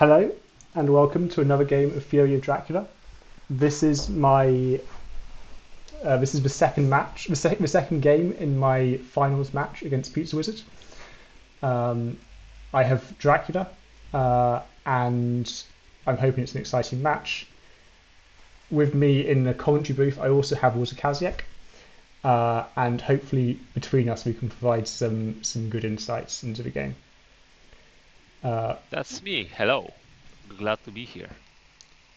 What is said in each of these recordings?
Hello and welcome to another game of Fury of Dracula. This is the second match, the second game in my finals match against Pizzawizard. I have Dracula, and I'm hoping it's an exciting match. With me in the commentary booth, I also have WcKaczek, and hopefully between us we can provide some good insights into the game. That's me. Hello. Glad to be here.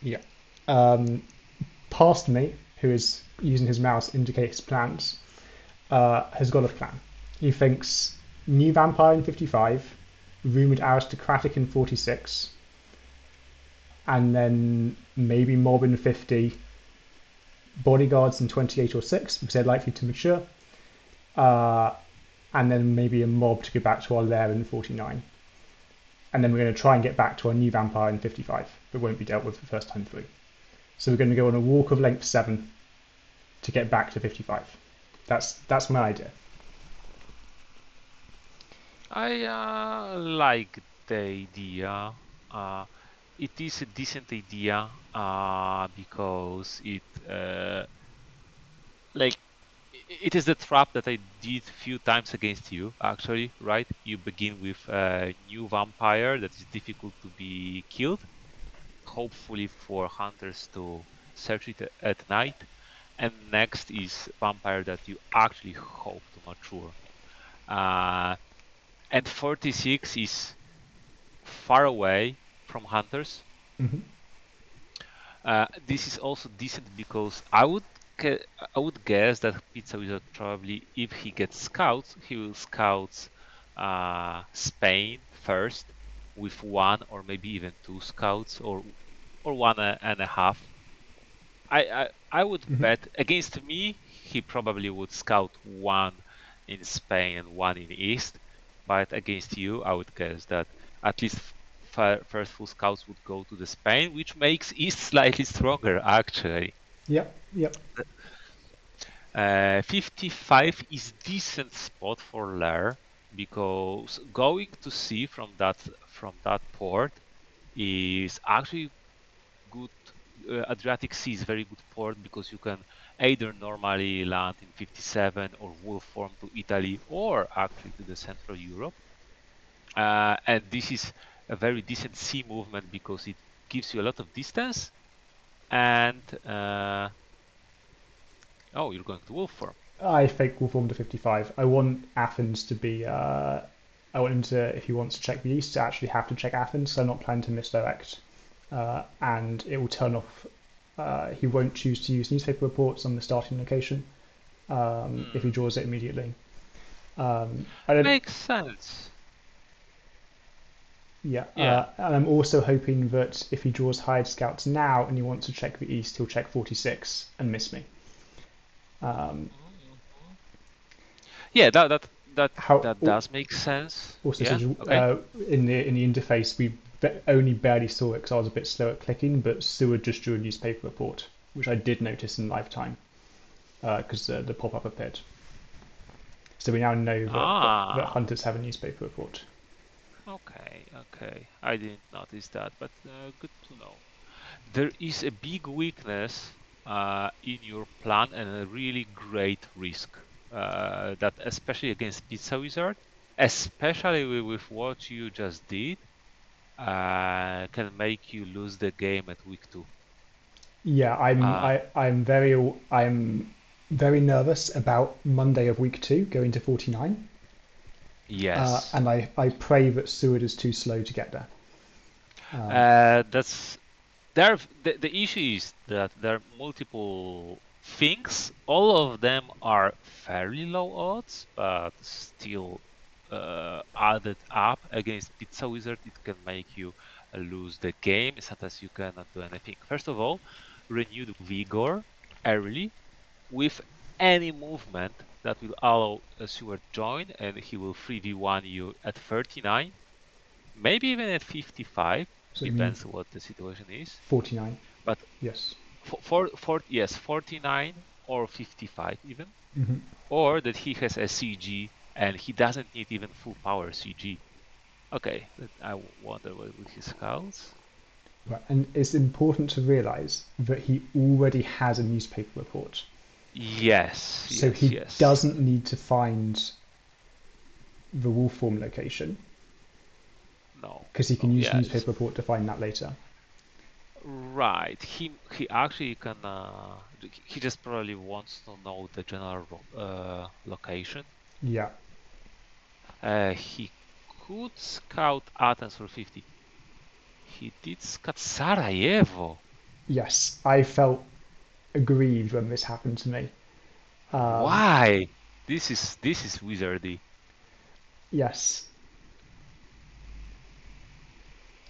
Yeah. Um, Past me, who is using his mouse to indicate his plans, has got a plan. He thinks new vampire in 55, rumored aristocratic in 46, and then maybe mob in 50, bodyguards in 28 or 6 because they're likely to mature, uh, and then maybe a mob to go back to our lair in 49. And then we're going to try and get back to our new vampire in 55, but won't be dealt with the first time through. So we're going to go on a walk of length 7 to get back to 55. That's my idea. I like the idea. Uh, it is a decent idea because like it is the trap that I did few times against you. Actually, right? You begin with a new vampire that is difficult to be killed. Hopefully for hunters to search it at night, and next is vampire that you actually hope to mature. Uh, and 46 is far away from hunters. Mm-hmm. This is also decent because I would guess that Pizzawizard probably, if he gets scouts, he will scout Spain first with one or maybe even two scouts, or one and a half. I would Mm-hmm. bet against me he probably would scout one in Spain and one in East, but against you I would guess that at least first full scouts would go to the Spain, which makes East slightly stronger actually. Yep. Yep. 55 is decent spot for Lair because going to sea from that port is actually good. Adriatic Sea is very good port because you can either normally land in 57 or wolf form to Italy or actually to the Central Europe. And this is a very decent sea movement because it gives you a lot of distance. And oh, you're going to wolf form. I think we'll form to 55. I want Athens to be. I want him to, if he wants to check the east, to actually have to check Athens. So I'm not planning to misdirect, and it will turn off. He won't choose to use newspaper reports on the starting location if he Hmm. draws it immediately. I don't. Makes sense. Yeah, Yeah. and I'm also hoping that if he draws hired scouts now and he wants to check the east, he'll check 46 and miss me. Um, Mhm. Yeah, that how that does make sense. Also, Yeah. Okay. in the interface, we only barely saw it because I was a bit slow at clicking, but Seward just drew a newspaper report, which I did notice in lifetime because the pop-up appeared. So we now know that Ah. hunters have a newspaper report. Okay. Okay. I didn't notice that, but good to know. There is a big weakness in your plan and a really great risk that, especially against Pizzawizard, especially with what you just did, can make you lose the game at week 2. Yeah, Uh, I'm very nervous about Monday of week 2 going to 49, yes. and I pray that Seward is too slow to get there. That's there. The issue is that there are multiple things. All of them are fairly low odds, but still added up against Pizzawizard, it can make you lose the game. Sometimes you cannot do anything. First of all, renewed vigor early with any movement that will allow a Seward join, and he will 3v1 you at 39, maybe even at 55, So you mean depends what the situation is. 49? But Yes. yes, 49 or 55 even, Hmm. or that he has a CG and he doesn't need even full power CG. Okay, I wonder what with his scouts. Right. And it's important to realize that he already has a newspaper report. Yes, So yes, he yes. doesn't need to find the wolf form location No, because he can no, use yeah, newspaper report to find that later. right. He actually can. He just probably wants to know the general location. Yeah. He could scout Athens for 50. He did scout Sarajevo. Yes. I felt aggrieved when this happened to me. Um, Why? This is wizardy. yes.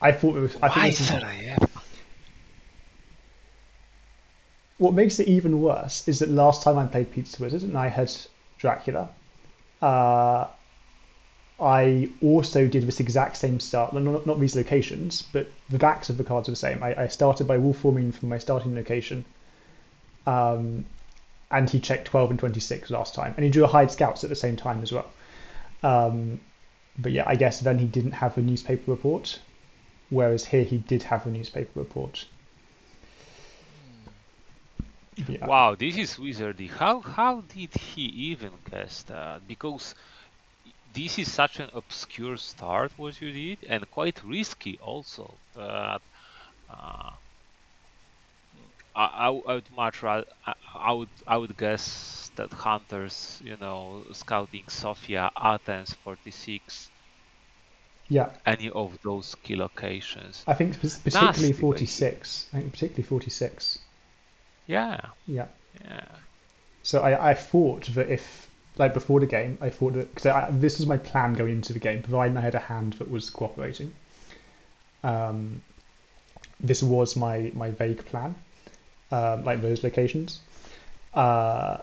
I thought it was. I think Why this is Sarajevo? what makes it even worse is that last time I played Pizzawizard and I had Dracula, uh, I also did this exact same start. Not these locations, but the backs of the cards are the same. I started by wolf forming from my starting location, um, and he checked 12 and 26 last time, and he drew a hide scouts at the same time as well. Um, but yeah, I guess then he didn't have the newspaper report, whereas here he did have the newspaper report. Yeah, Wow, this is wizardy. How did he even guess that? Because this is such an obscure start what you did, and quite risky also. But uh, I would much rather I would guess that hunters, scouting Sofia, Athens 46, yeah. any of those key locations. I think particularly Nasty way here. 46. I think particularly 46. Yeah, Yeah. yeah. So I thought that if, like before the game, I thought that, because this was my plan going into the game, providing I had a hand that was cooperating. Um, this was my vague plan, like those locations. Uh,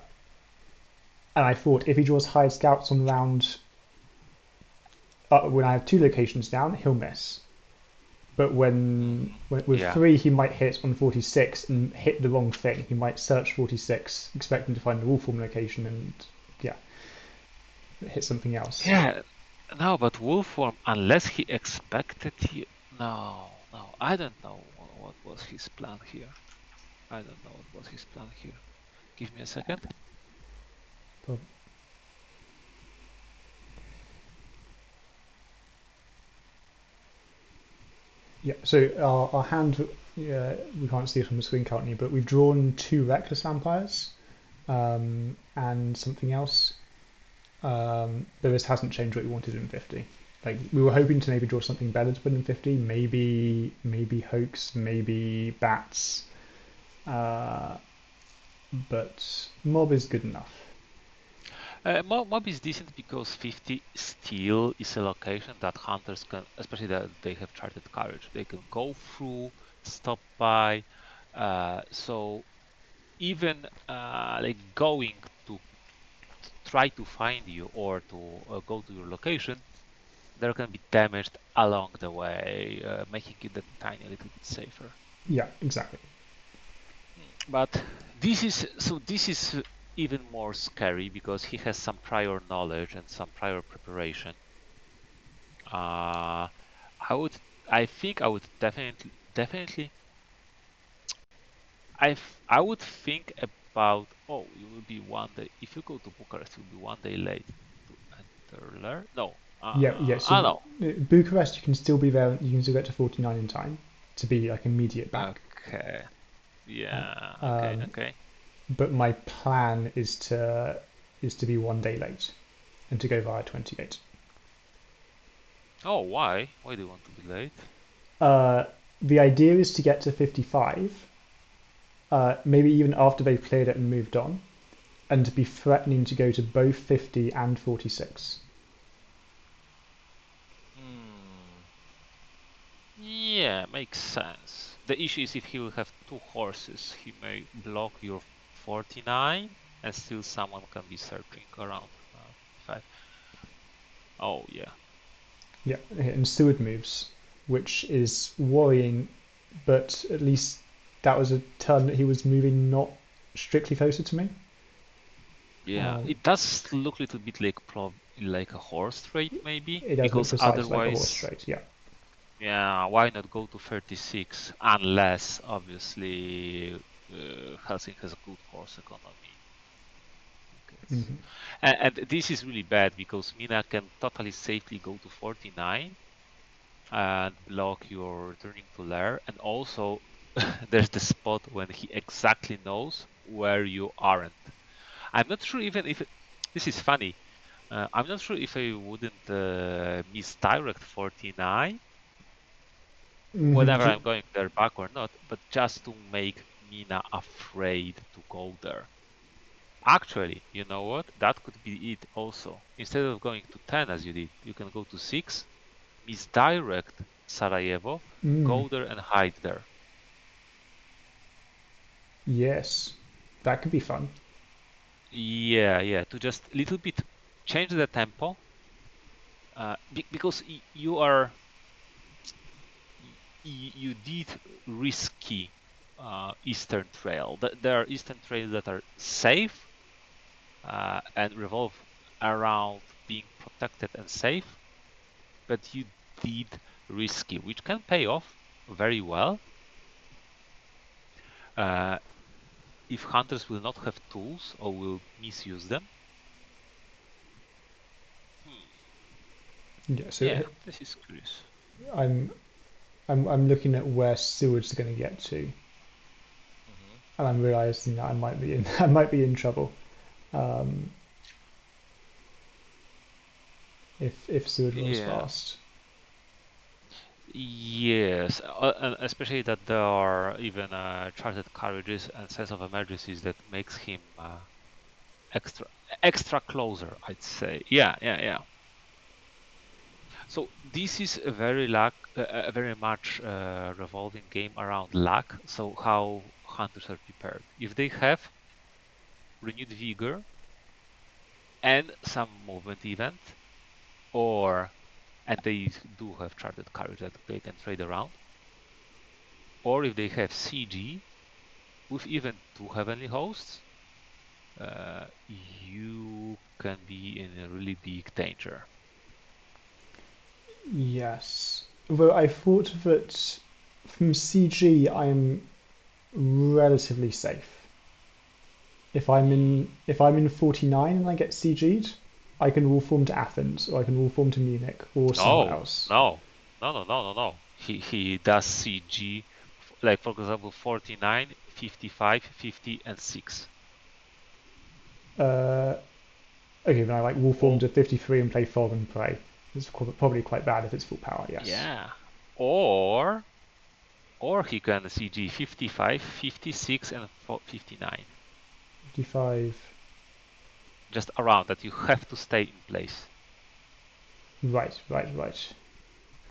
and I thought if he draws hide scouts on round, when I have two locations down, he'll miss. But when with Yeah. three, he might hit on 46 and hit the wrong thing. He might search 46, expecting to find the wolf form location, and yeah, hit something else. Yeah, no, but Wolfworm, unless he expected you. No, no, I don't know what was his plan here. I don't know what was his plan here. Give me a second. But yeah, so our hand, we can't see it on the screen currently, but we've drawn two reckless vampires, and something else. But this hasn't changed what we wanted in 50. Like we were hoping to maybe draw something better to put in 50, maybe hoax, maybe bats, uh, but mob is good enough. Mob is decent because 50 still is a location that hunters can, especially that they have charted courage, they can go through, stop by. So even like going to try to find you or to go to your location, there can be damaged along the way, making it a tiny little bit safer. Yeah, exactly. But this is even more scary because he has some prior knowledge and some prior preparation. Uh, I would, I think I would definitely, I would think about. Oh, you will be 1 day. If you go to Bucharest, you'll be 1 day late to enter there. No, Yeah. So I know. Bucharest, you can still be there. You can still get to 49 in time to be like immediate back. Okay. Right? Yeah. Okay. Um, Okay. but my plan is to be 1 day late and to go via 28. Oh, why? Why do you want to be late? Uh, the idea is to get to 55, maybe even after they've cleared it and moved on, and to be threatening to go to both 50 and 46. Hmm. Yeah, makes sense. The issue is if he will have two horses, he may block your 49 and still someone can be searching around 55. Oh, yeah. Yeah, and Seward moves, which is worrying, but at least that was a turn that he was moving not strictly closer to me. Yeah, Um, it does look a little bit like like a horse trade, maybe? It does look Because precise like a horse trade, yeah. yeah, why not go to 36? Unless, obviously, Helsinki has a good horse economy. Mm-hmm. And this is really bad because Mina can totally safely go to 49 and block your returning to lair. And also, there's the spot when he exactly knows where you aren't. I'm not sure even if this is funny. I'm not sure if I wouldn't misdirect 49 whenever Mm-hmm. I'm going there back or not, but just to make Mina afraid to go there. Actually, you know what? That could be it also. Instead of going to 10 as you did, you can go to 6, misdirect Sarajevo, go there and hide there. Yes, that could be fun. Yeah, to just a little bit change the tempo, because you did risky Eastern Trail. There are Eastern Trails that are safe and revolve around being protected and safe, but you did risky, which can pay off very well uh, if hunters will not have tools or will misuse them. Yeah, so Yeah, this is curious. I'm I'm looking at where Seward's going to get to, and I'm realizing that I might be in I might be in trouble um, if Seward runs Yeah. fast. Yes, and especially that there are even charted carriages and sense of emergencies that makes him extra extra closer, I'd say. Yeah. So this is a very a very much revolving game around luck. So how hunters are prepared. If they have renewed vigor and some movement event, or and they do have charted carriage that they can trade around, or if they have CG with even 2 heavenly hosts, you can be in a really big danger. Yes, although I thought that from CG I'm relatively safe. If I'm in 49 and I get CG'd, I can wall form to Athens or I can wall form to Munich or somewhere No, else. no, no. He does CG, like for example, 49, 55, 50, and 6. Uh, okay, then I like wall form Oh, to 53 and play Fog and Prey. It's probably quite bad if it's full power. Yes, yeah. Or or he can CG 55, 56, and 59. 55. Just around that you have to stay in place. Right.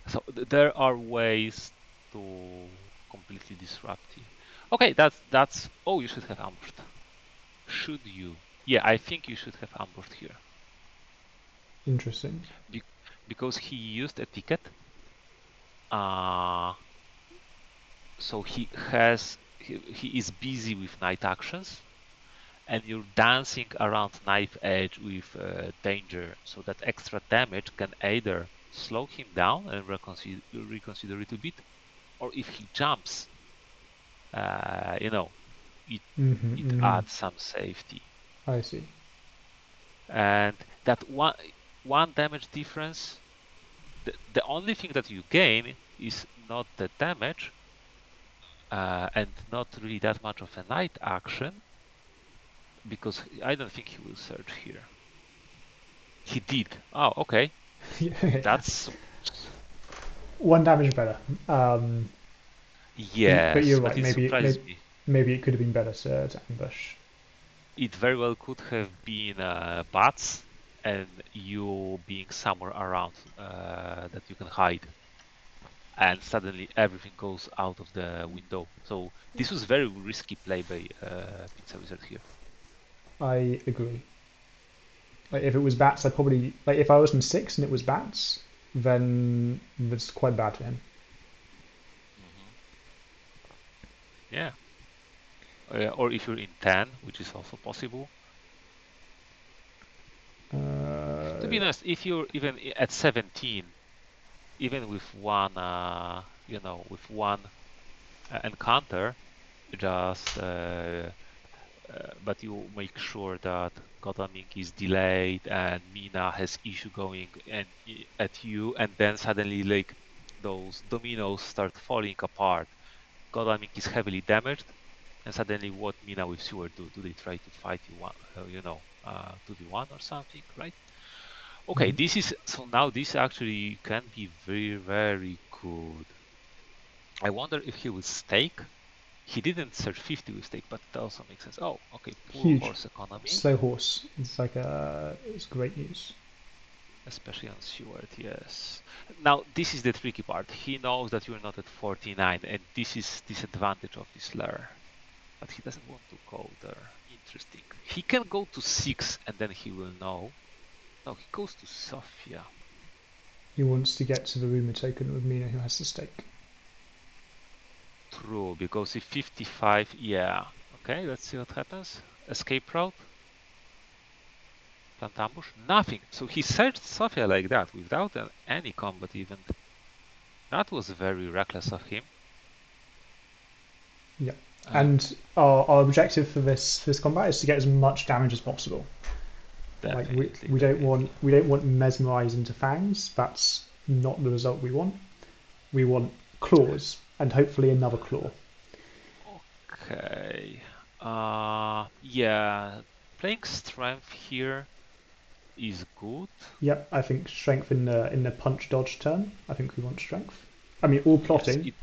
So there are ways to completely disrupt you. Okay, that's. Oh, you should have ambushed. Should you? Yeah, I think you should have ambushed here. Interesting. Be because he used a ticket. Uh, so he is busy with night actions, and you're dancing around knife edge with danger, so that extra damage can either slow him down and reconsider a little bit, or if he jumps, you know, it it Mm-hmm. adds some safety. I see. And that one damage difference, the only thing that you gain is not the damage and not really that much of a night action, because I don't think he will search here. He did. Oh, okay. That's One damage better. Um, but yes, you're but right. it surprised me. Maybe it could have been better to ambush. It very well could have been bats and you being somewhere around that you can hide, and suddenly everything goes out of the window. So this was very risky play by Pizzawizard here. I agree. Like if it was bats, I probably like if I was in 6 and it was bats, then it's quite bad for him. Hmm. Yeah. Or if you're in 10, which is also possible. be honest, if you're even at 17, even with one, with one encounter, just but you make sure that Godaming is delayed and Mina has issue going at you, and then suddenly like those dominoes start falling apart. Godaming is heavily damaged, and suddenly what Mina with Sewer do? Do they try to fight you 2v1 or something, right? Okay, this is so now this actually can be very, very good. I wonder if he will stake. He didn't search 50 with stake, but it also makes sense. Oh, okay, poor Huge. horse economy. Slow horse. It's like it's great news. Especially on Stewart, yes. Now, this is the tricky part. He knows that you're not at 49, and this is disadvantage of this layer. But he doesn't want to go there. Interesting. He can go to 6, and then he will know. No, he goes to Sofia. He wants to get to the rumor token with Mina, who has the stake. True, because if 55, yeah. Okay, let's see what happens. Escape route. Plant ambush. Nothing. So he searched Sofia like that, without any combat event. That was very reckless of him. Yeah. And our objective for this combat is to get as much damage as possible. Definitely, Like we don't want mesmerize into fangs. That's not the result we want. We want claws and hopefully another claw. Okay. Yeah. Playing strength here is good. Yep, I think strength in the punch dodge turn. I think we want strength. I mean, all plotting, Yes,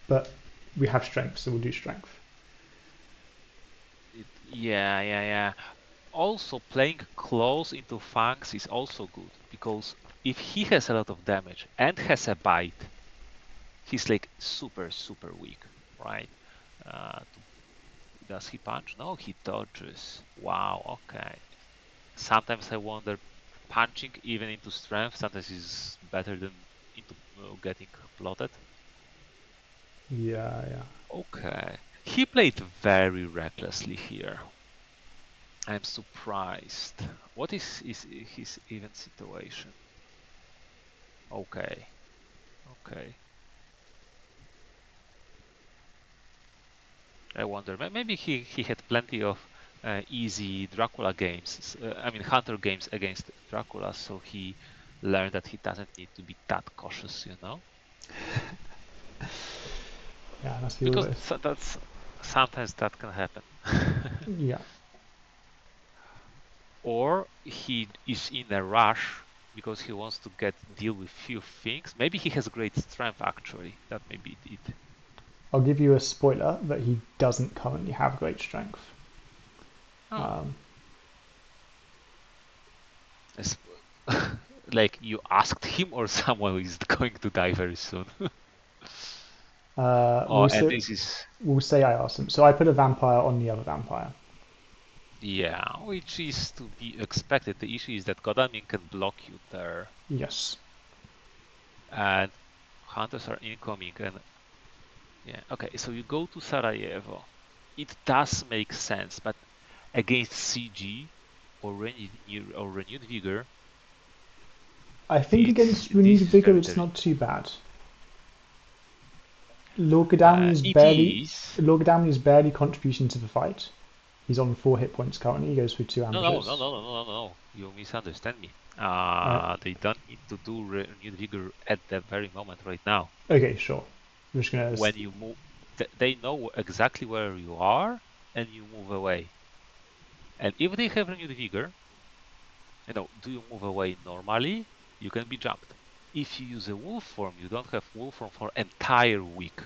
but we have strength, so we'll do strength. yeah. Also, playing close into fangs is also good because if he has a lot of damage and has a bite, he's like super, super weak, right? Does he punch? No, he dodges. Wow, okay. Sometimes I wonder, punching even into strength sometimes is better than into getting plotted. Yeah. Okay. He played very recklessly here. I'm surprised. What is his event situation? Okay. I wonder. Maybe he had plenty of easy Dracula games. I mean Hunter games against Dracula, so he learned that he doesn't need to be that cautious, Yeah, must be all Because this. that's sometimes that can happen. Yeah. Or he is in a rush because he wants to deal with few things. Maybe he has great strength actually. That may be it. I'll give you a spoiler that he doesn't currently have great strength. Oh. Like you asked him or someone is going to die very soon. We'll And say, this is we'll say I asked him. So I put a vampire on the other vampire. yeah, which is to be expected. The issue is that Godalming can block you there. Yes. And hunters are incoming and yeah, okay, so you go to Sarajevo. It does make sense, but against CG or renewed vigor, I think against this renewed is vigor very it's different. not too bad. Lord Godalming It is. is barely contribution to the fight. He's on 4 hit points currently. He goes through 2 ambushes. No. You misunderstand me. Uh, They don't need to do renewed vigor at that very moment right now. okay, sure. I'm just gonna. When you move, they know exactly where you are, and you move away. And if they have renewed vigor, do you move away normally? You can be jumped. If you use a wolf form, you don't have wolf form for entire week.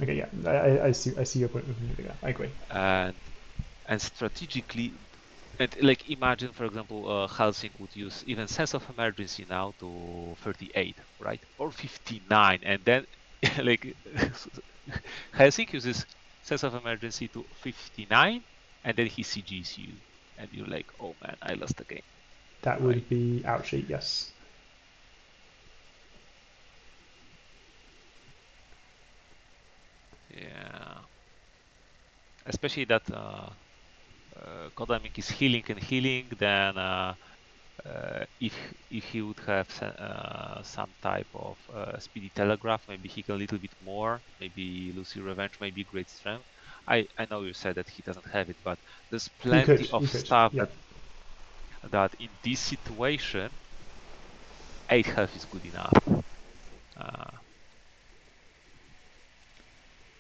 Okay, yeah, I see your point with renewed vigor. I agree. And strategically, and like imagine, for example, Helsing would use even sense of emergency now to 38, right, or 59, and then like Helsing uses sense of emergency to 59, and then he CGs you, and you're like, oh man, I lost the game, That right? would be ouchy, yes. Yeah, especially that Kodamik is healing and healing, then If he would have some type of speedy telegraph, maybe he can a little bit more. Maybe Lucy Revenge, maybe Great Strength. I know you said that he doesn't have it, but there's plenty of He could, stuff yeah. that in this situation, 8 health is good enough.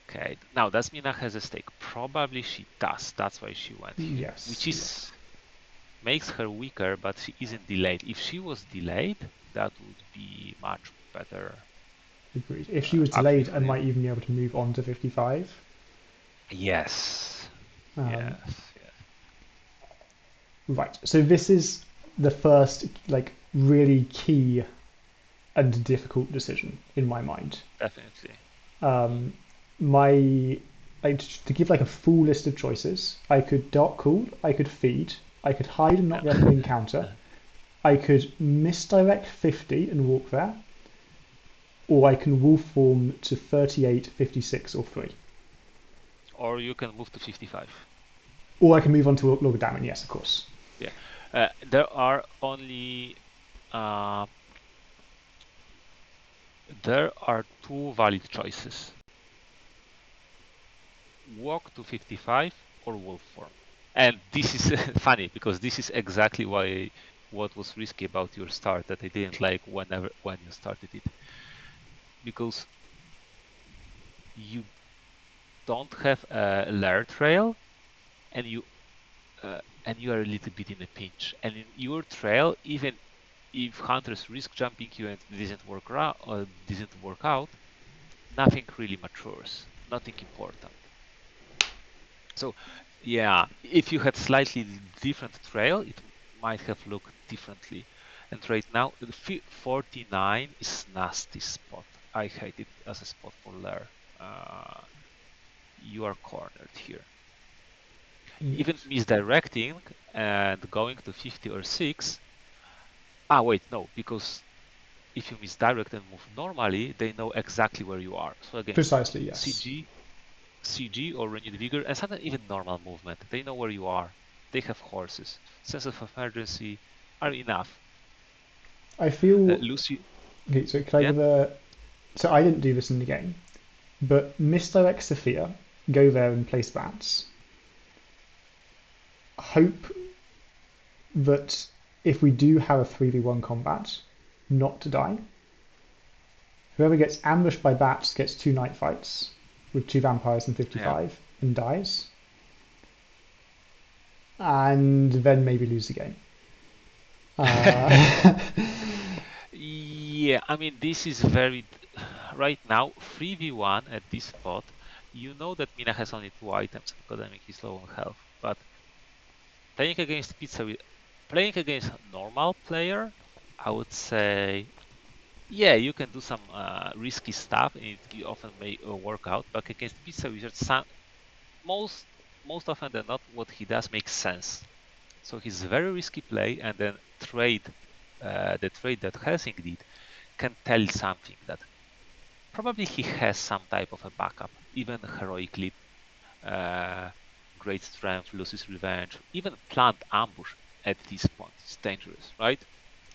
Okay, now does Mina has a stake? Probably she does. That's why she went here, Yes. which is makes her weaker, but she isn't delayed. If she was delayed, that would be much better. Agreed. If she was delayed, I you. might even be able to move on to 55. Yes. Yes. Right. So this is the first, like, really key and difficult decision in my mind. Definitely. My to give like a full list of choices, I could dark cool, I could feed, I could hide and not get an encounter, I could misdirect 50 and walk there, or I can wolf form to 38, 56, or 3. Or you can move to 55. Or I can move on to Logadamin, yes, of course. Yeah. There are only there are 2 valid choices. Walk to 55 or wolf form. And this is funny because this is exactly what was risky about your start that I didn't like when you started it. Because you don't have a lair trail and you are a little bit in a pinch. And in your trail, even if hunters risk jumping you and it doesn't work out, nothing really matures, nothing important. So yeah, if you had slightly different trail, it might have looked differently. And right now, 49 is nasty spot. I hate it as a spot for lair. You are cornered here. Yes. Even misdirecting and going to 50 or 6. Wait, no, because if you misdirect and move normally, they know exactly where you are. So again, Precisely, yes. CG or renewed vigor, and sometimes even normal movement. They know where you are. They have horses. Sense of emergency are enough. I feel. Lucy, Okay, so can I yeah, give a. So I didn't do this in the game, but misdirect Sophia, go there and place bats. Hope that if we do have a 3v1 combat, not to die. Whoever gets ambushed by bats gets 2 night fights with 2 vampires and 55 and dies. And then maybe lose the game. Yeah, I mean, this is very. Right now, 3v1 at this spot, you know that Mina has only 2 items and Kodamik is low on health. But playing against playing against a normal player, I would say, yeah, you can do some risky stuff and it often may work out. But against Pizzawizard, most often than not, what he does makes sense. So his very risky play and then the trade that Helsing did can tell something that probably he has some type of a backup, even heroic leap, great strength, loses revenge, even planned ambush at this point is dangerous, right?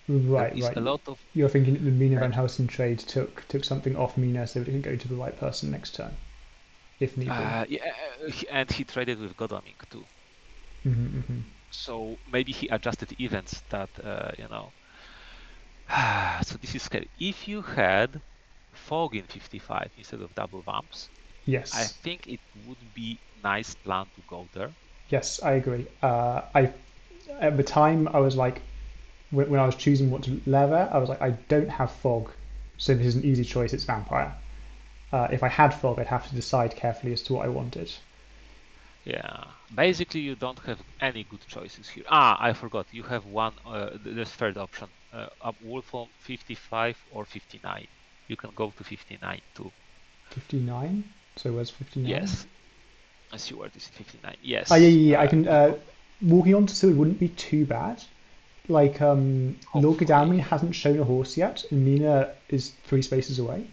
There right, is right. a lot of You're thinking that the Mina Van potential. Helsing trade took something off Mina so that it could go to the right person next turn, if need be. Yeah, and he traded with Godaming too. Mm-hmm. So maybe he adjusted events that you know. So this is scary. If you had fog in 55 instead of double vamps, I Yes, think it would be nice plan to go there. yes, I agree. I At the time I was like, when I was choosing what to lever, I was like, I don't have fog, so this is an easy choice. It's vampire. If I had fog, I'd have to decide carefully as to what I wanted. Yeah, basically you don't have any good choices here. I forgot. You have one. The third option. Up Wolfholm 55 or 59. You can go to 59 too. 59. So where's 59? Yes, I see where this is 59. Oh yeah, Yes, yeah, yeah. I can. you go. Walking on to Sui wouldn't be too bad. Like, Lord Hopefully, Godalming hasn't shown a horse yet, and Mina is 3 spaces away.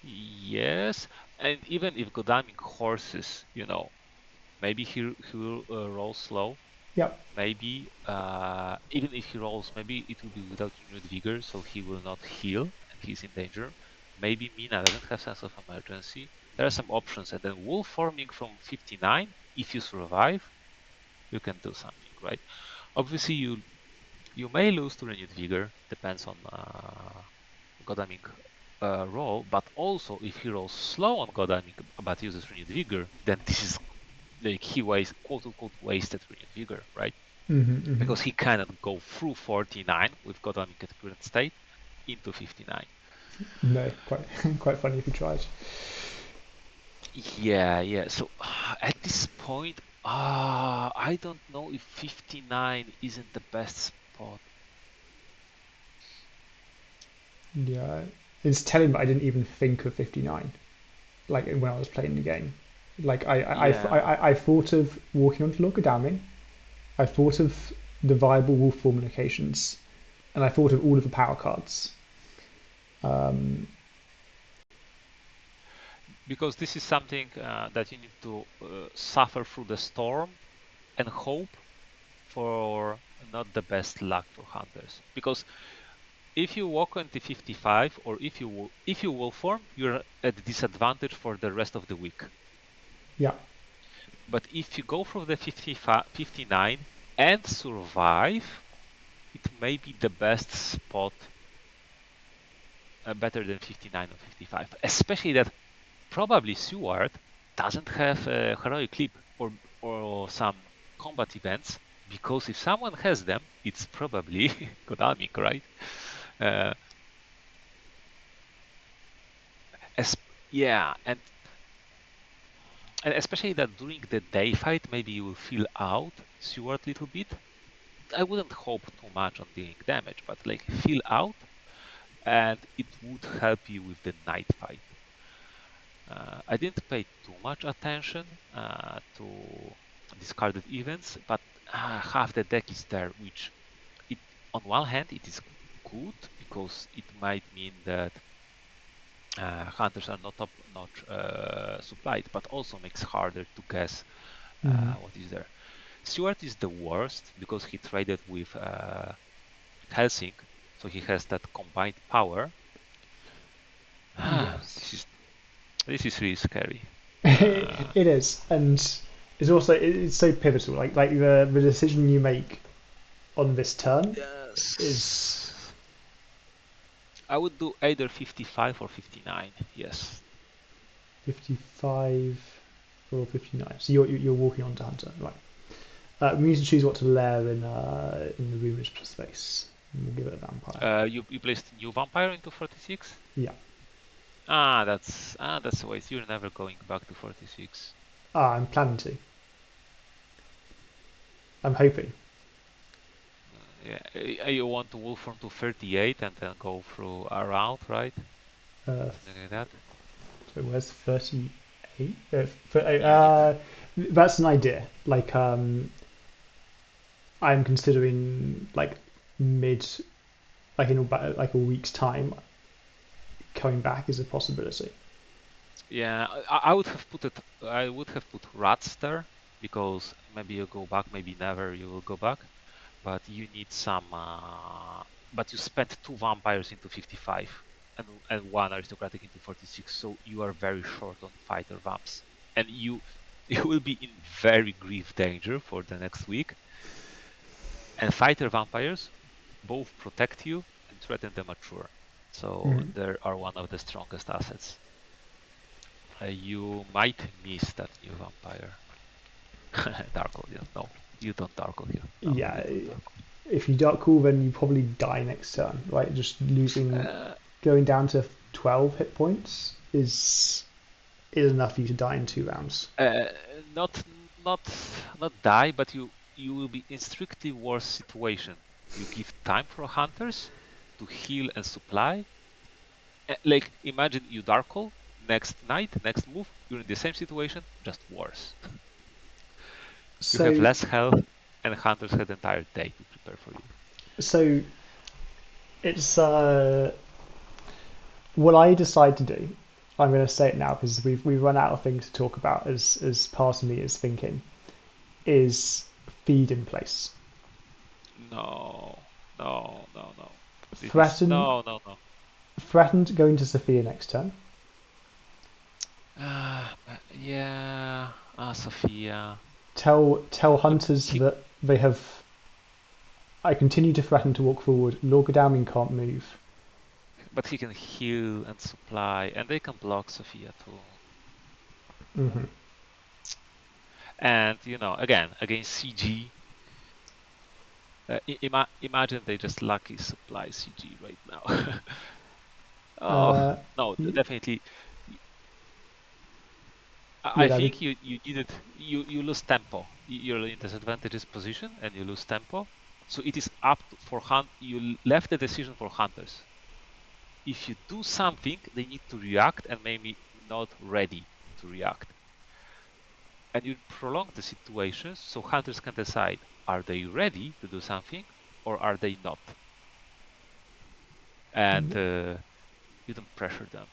yes. And even if Godaming horses, maybe he will roll slow. Yep. Maybe even if he rolls, maybe it will be without renewed vigor, so he will not heal and he's in danger. Maybe Mina doesn't have sense of emergency. There are some options, and then wolf forming from 59. If you survive, you can do something, right? Obviously, you may lose to renewed vigor, depends on Godaming roll, but also if he rolls slow on Godaming but uses renewed vigor, then this is like he quote unquote wasted renewed vigor, right? Mm-hmm. Because he cannot go through 49 with Godaming at current state into 59. No, quite quite funny if you tried. Yeah, yeah. So at this point, I don't know if 59 isn't the best spot. Yeah, it's telling that I didn't even think of 59. Like when I was playing the game, like Yeah, I thought of walking onto Logadami. I thought of the viable wolf form locations, and I thought of all of the power cards. Um, because this is something that you need to suffer through the storm and hope for not the best luck for hunters. Because if you walk into 55 or if you will form, you're at disadvantage for the rest of the week. yeah. But if you go for the 59 and survive, it may be the best spot, better than 59 or 55. Especially that probably Seward doesn't have a heroic leap or some combat events, because if someone has them, it's probably Godalming, right? Uh, as, yeah, and especially that during the day fight, maybe you will feel out Seward a little bit. I wouldn't hope too much on dealing damage, but like feel out, and it would help you with the night fight. I didn't pay too much attention to discarded events, but half the deck is there, which it on one hand it is good because it might mean that hunters are not top-notch supplied, but also makes harder to guess Mhm. what is there. Stewart is the worst because he traded with Helsing, so he has that combined power. Yes. This is really scary. Uh, It is, and it's also it's so pivotal. Like the decision you make on this turn is yes, I would do either 55 or 59. Yes. 55 or 59. So you're walking onto Hunter, right? We need to choose what to layer in the rumors space. And we'll give it a vampire. You placed new vampire into 46. Yeah. That's a waste. You're never going back to 46. I'm planning to. I'm hoping. Yeah, you want to wolf to 38 and then go through a round, right? Uh, Something like that. so where's 38? You need. That's an idea. Like I'm considering like mid, like in about like a week's time, coming back is a possibility. Yeah, I would have put it. I would have put rats there because maybe you go back, maybe never you will go back. But you need some. But you spent two vampires into 55 and one aristocratic into 46, so you are very short on fighter vamps, and you you will be in very grave danger for the next week. And fighter vampires both protect you and threaten the mature, so Mm. they are one of the strongest assets. You might miss that new vampire. Darkle, yeah. No, you don't Darkle here. No, you Yeah, don't Darkle. if you dark cool, then you probably die next turn, right? Just losing, Uh, going down to 12 hit points is enough for you to die in 2 rounds. uh, not not not die, but you will be in strictly worse situation. You give time for hunters to heal and supply. Like imagine you Darkle next night, next move, you're in the same situation, just worse. You have So less health, and hunters had the entire day to prepare for you. so it's what I decide to do. I'm going to say it now because we've run out of things to talk about as part of me is thinking is feed in place. No, no, no, no. Threaten No, no, no. threaten going to Sophia next turn. Yeah. Sophia. Tell But hunters that they have. I continue to threaten to walk forward. Lord Godalming can't move. he can heal and supply, and they can block Sophia too. Mm-hmm. And again against CG, imagine they just lucky supply CG right now. Oh no, definitely. I Yeah, think you didn't you lose tempo. You're in disadvantageous position and you lose tempo. So it is up for hunt. You left the decision for hunters. If you do something, they need to react and maybe not ready to react. And you prolong the situation so hunters can decide, are they ready to do something or are they not? And you don't pressure them.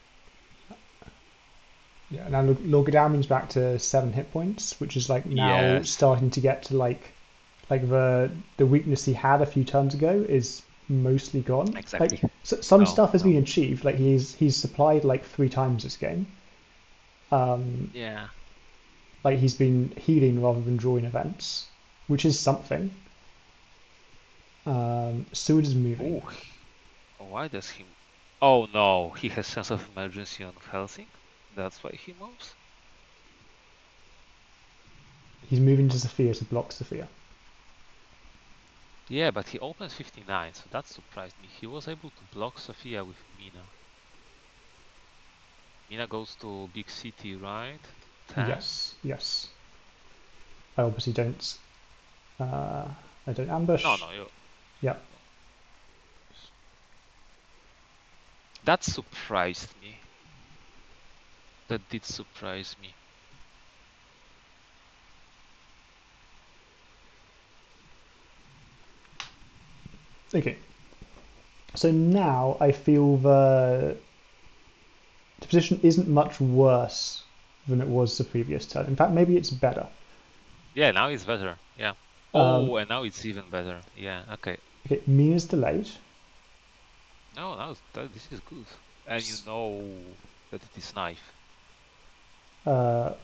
Yeah, now Lord Godalming's back to 7 hit points, which is like now Yes, starting to get to like the weakness he had a few turns ago is mostly gone. exactly. Like some No, stuff has no. been achieved. Like he's supplied like 3 times this game. Yeah. Like he's been healing rather than drawing events, which is something. Seward is moving. Oh, why does he? Oh no, he has sense of emergency on Helsing. That's why he moves. He's moving to Sophia to block Sophia. Yeah, but he opens 59, so that surprised me. He was able to block Sophia with Mina. Mina goes to big city, right? 10. Yes, yes. I obviously don't. I don't No, ambush. no, you. Yep. No. That surprised me. That did surprise me. Okay. So now I feel the position isn't much worse than it was the previous turn. In fact, maybe it's better. Yeah, now it's better. Yeah. Um, Oh, and now it's even better. Yeah. Okay. okay, Mina's delayed. No, now this is good, and you know that it is knife.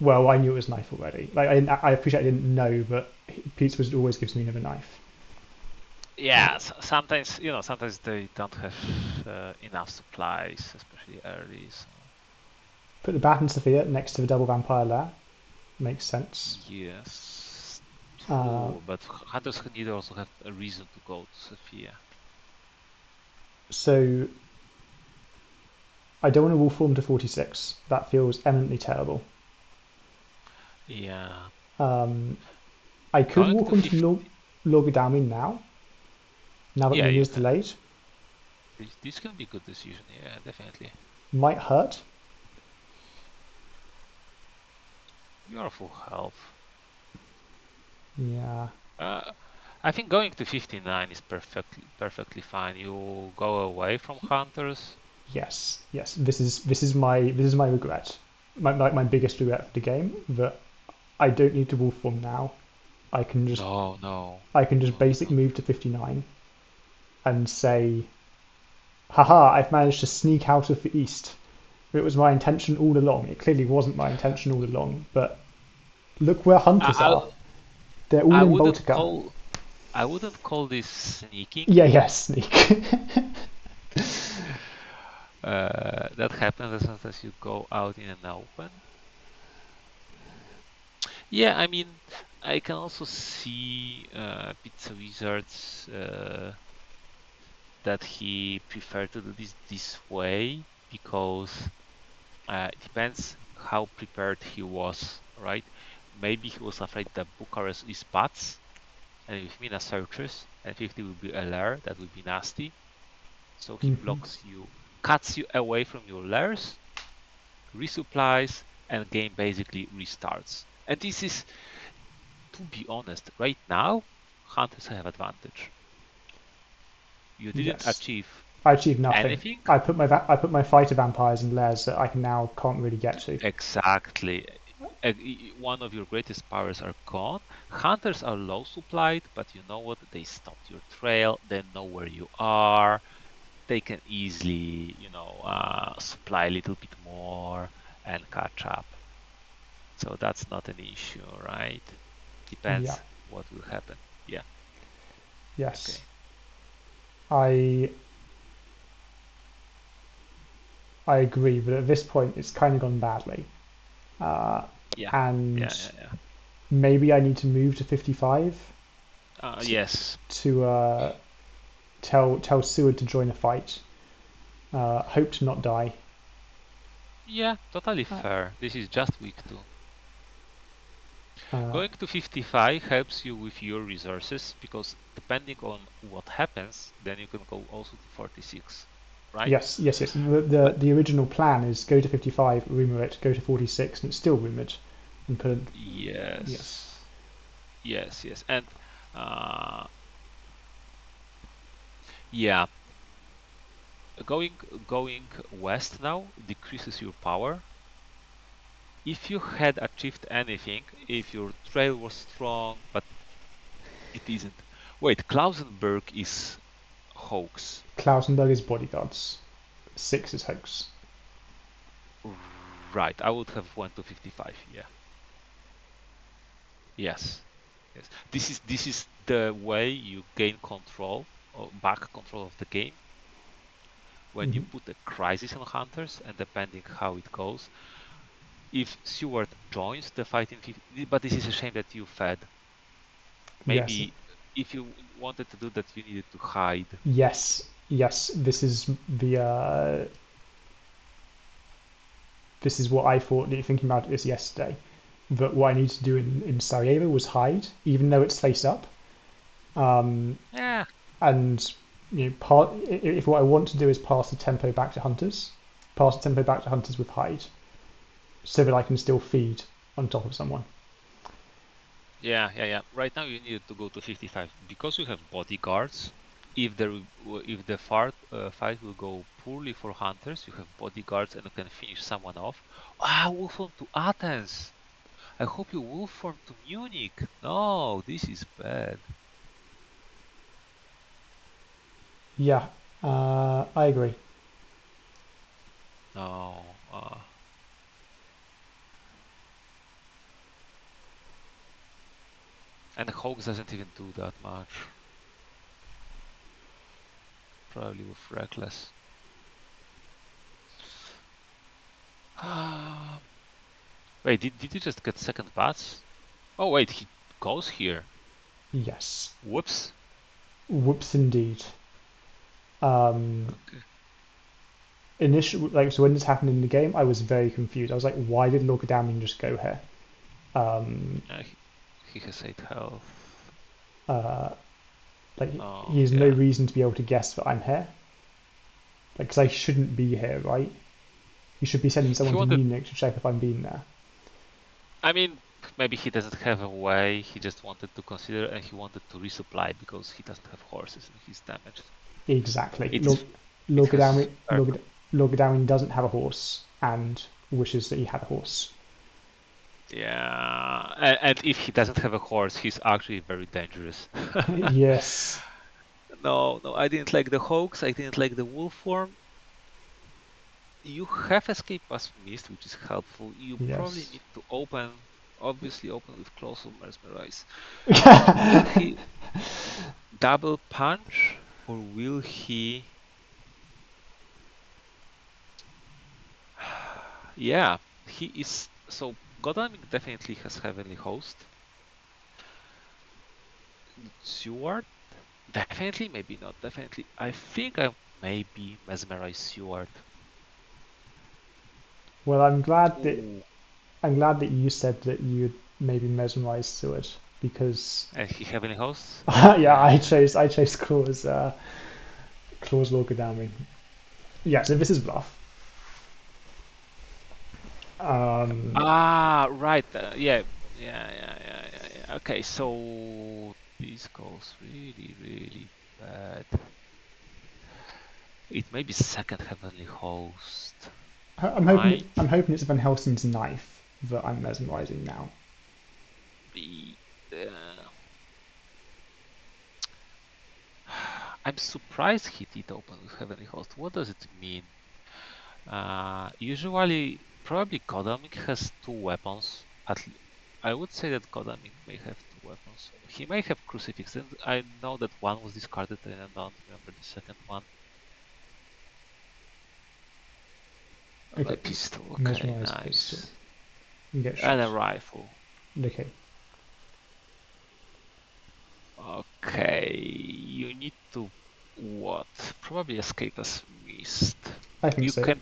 Well, I knew it was knife already. Like I appreciate I didn't know, but Pizzawizard always gives me another knife. Yeah, sometimes sometimes they don't have enough supplies, especially early. So Put the Bat and Sophia next to the double vampire lair. Makes sense. yes, Uh, true. But hunters need also have a reason to go to Sophia. so I don't want to wolf form to 46. That feels eminently terrible. Yeah, I could going walk to onto 50. Logadami now that Yeah, you Mina's can. delayed. This can be a good decision. Yeah, definitely. Might hurt. You are full health. Yeah. Uh, I think going to 59 is perfectly fine. You go away from hunters. Yes. Yes. This is my regret. My biggest regret for the game that I don't need to wolf form now. I can just No, no, I can just no, basic no. move to 59 and say, haha, I've managed to sneak out of the east. It was my intention all along. It clearly wasn't my intention all along, but look where hunters I, are. They're all I in wouldn't Baltica. call I wouldn't call this sneaking. Yeah, yeah, sneak. That happens as soon as you go out in an open. Yeah, I mean, I can also see Pizzawizards that he preferred to do this way because it depends how prepared he was, right? Maybe he was afraid that Bucharest is bats, and with Mina searches, and 50 will be a lair, that would be nasty. So he Mhm. blocks you, cuts you away from your lairs, resupplies, and game basically restarts. And this is, to be honest, right now, hunters have advantage. You didn't Yes. achieve I achieved nothing. anything. I put my fighter vampires in lairs that I can now can't really get to. Exactly. one of your greatest powers are gone. Hunters are low supplied, but you know what? They stopped your trail. They know where you are. They can easily, supply a little bit more and catch up. So that's not an issue, right? Yeah. Depends what will happen. Yeah. Yes. Okay. I I agree, but at this point, it's kind of gone badly. Uh, Yeah. and Yeah. Yeah. Yeah. maybe I need to move to 55 to, Yes. to tell Seward to join a fight. Hope to not die. Yeah. Totally Uh, fair. This is just week 2. uh, Going to 55 helps you with your resources because depending on what happens, then you can go also to 46, right? yes, yes, yes. The But the original plan is go to 55, rumor it, go to 46, and it's still rumored, and put it. Yes, yes, yes, yes, and uh, yeah, going west now decreases your power. If you had achieved anything, if your trail was strong, but it isn't. Wait, Klausenberg is hoax. Klausenberg is bodyguards. 6 is hoax. Right, I would have went to 55. Yeah. Yes. Yes. This is the way you gain control or back control of the game when you Hmm. put a crisis on hunters and depending how it goes. If Seward joins the fight in 50, but this is a shame that you fed. Yes, Maybe if you wanted to do that, you needed to hide. yes, yes. This is what I thought thinking about this yesterday. But what I need to do in Sarajevo was hide, even though it's face up. Um, Yeah. and if what I want to do is pass the tempo back to hunters, pass the tempo back to hunters with hide, so that I can still feed on top of someone. Yeah, yeah, yeah. Right now you needed to go to 55 because you have bodyguards. If the fight will go poorly for hunters, you have bodyguards and you can finish someone off. Ah, wolf form to Athens. I hope you wolf form to Munich. No, this is bad. Yeah, I agree. No, and Hoax doesn't even do that much. Probably with Reckless. Wait, did you just get second bats? Oh wait, he goes here. Yes, Whoops. whoops indeed. Um, Okay. Initially, like so when this happened in the game, I was very confused. I was like, why did Lorgadaming just go here? Um, He has 8 health. uh, like he Oh, has no yeah. reason to be able to guess that I'm here. Like, because I shouldn't be here, right? You should be sending He someone to wanted, Munich to check if I'm being there. I mean, maybe he doesn't have a way, he just wanted to consider and he wanted to resupply because he doesn't have horses and he's damaged. Exactly. It's, it has, Lorgadaming doesn't have a horse and wishes that he had a horse. yeah, and if he doesn't have a horse, he's actually very dangerous. Yes. No, no, I didn't like the hoax, I didn't like the wolf form. You have escape past mist, which is helpful. You probably Yes. need to obviously open with close or mesmerize. Will he double punch or will he? Yeah, he is. So Godalming definitely has Heavenly Host. Seward, definitely, maybe not definitely. I think I maybe mesmerize Seward. Well, Ooh, I'm glad that you said that you'd maybe mesmerized to it because and he Heavenly Host? yeah, Yeah. I chose Claws Lorgadaming. Yeah, so this is bluff. Um, Ah, right. Yeah, yeah, yeah, yeah, yeah, yeah. Okay, so this goes really, really bad. It may be second Heavenly Host, right? I'm hoping it's Van Helsing's knife. that I'm mesmerizing now. I'm surprised he did open with Heavenly Host. What does it mean? Usually, probably Kodamik has 2 weapons. I would say that Kodamik may have 2 weapons. He may have Crucifix, and I know that one was discarded, and I don't remember the second one. Okay, A pistol, okay, mesmerized nice. pistol. You get And a shot. rifle. Okay. Okay, you need to what? Probably escape as mist. I think so.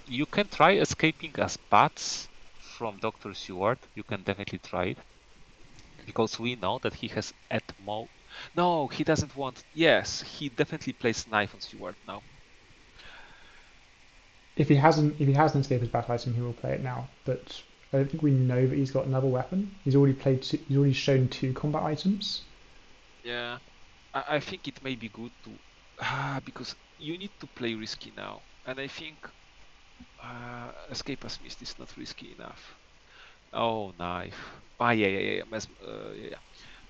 You can try escaping as bats from Dr. Seward. You can definitely try it. Because we know that he has at most... No, he doesn't want... Yes, he definitely plays knife on Seward now. If he hasn't escaped his battle item, he will play it now. But I don't think we know that he's got another weapon. He's already shown 2 combat items. Yeah, I think it may be good to... because you need to play risky now. And I think escape as mist is not risky enough. Oh, knife. Yeah. Yeah.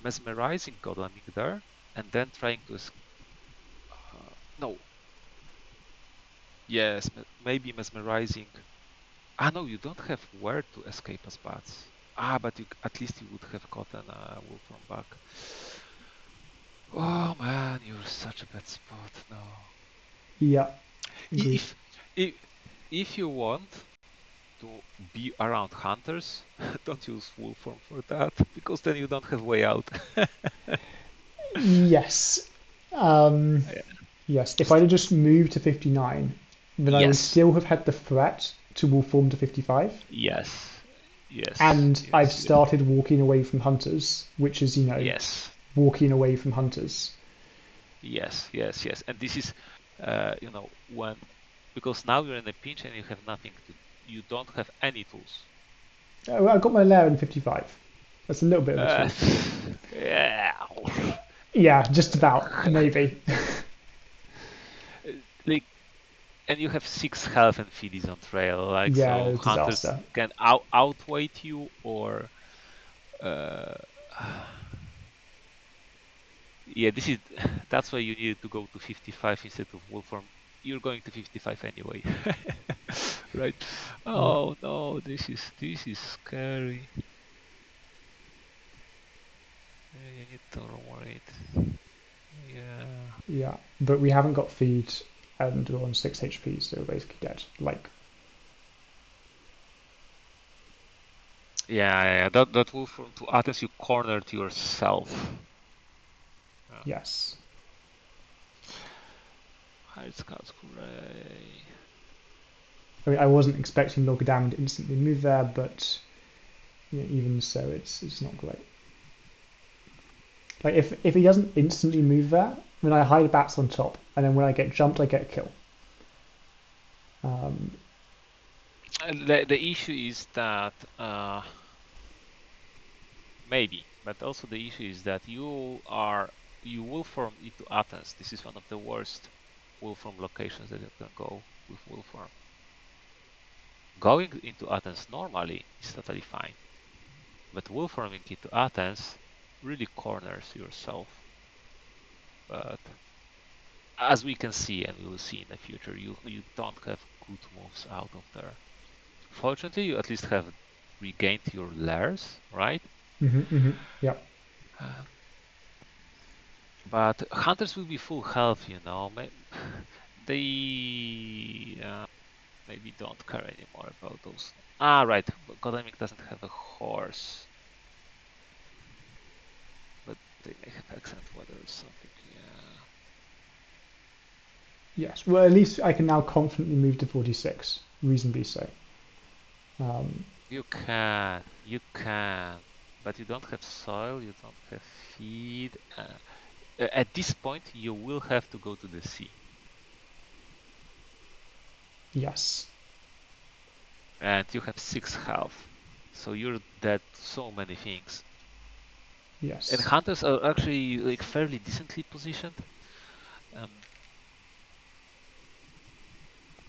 Mesmerizing Godamik there, and then trying to... no. Yes, maybe mesmerizing... no, you don't have where to escape as bats. But at least you would have gotten a Wolfram back. Oh man, you're such a bad spot. No. Yeah, agreed. If you want to be around hunters, don't use Wolfram for that, because then you don't have way out. Yes. Yeah. Yes. If I'd have just moved to 59, then I would Yes. still have had the threat to wolf form to 55. Yes. Yes. And I've started walking away from hunters, which is, Yes. walking away from hunters. Yes. And this is, when... Because now you're in a pinch and you have nothing to... You don't have any tools. I got my lair in 55. That's a little bit of a tool. Yeah. Yeah, just about, maybe. Like, and you have 6 health and feedies on trail, like, Yeah, so it was hunters disaster. can outweight you, or uh, yeah, that's why you needed to go to 55 instead of Wolfram. You're going to 55 anyway. Right? Yeah. Oh no, this is scary. You need to lower it. Yeah. Yeah, but we haven't got feed and we're on 6 HP, so we're basically dead. Like, Yeah. That Wolfram to Athens, you cornered yourself. yes. Hired Scouts, hooray. I mean, I wasn't expecting Logadam to instantly move there, but even so, it's not great. Like, if he doesn't instantly move there, then I hide bats on top, and then when I get jumped, I get a kill. The issue is that maybe, but also the issue is that you Wolfram into Athens. This is one of the worst Wolfram locations that you can go with Wolfram. Going into Athens normally is totally fine, but Wolframing into Athens really corners yourself. But as we can see, and we will see in the future, you don't have good moves out of there. Fortunately, you at least have regained your lairs, right? Yeah. But hunters will be full health, They maybe don't care anymore about those. Right. Godemic doesn't have a horse, but they may have excellent weather or something. Yeah. Yes. Well, at least I can now confidently move to 46, reasonably so. You can, but you don't have soil. You don't have feed. At this point, you will have to go to the sea. Yes. And you have 6 health, so you're dead to so many things. And Yes. hunters are actually like fairly decently positioned.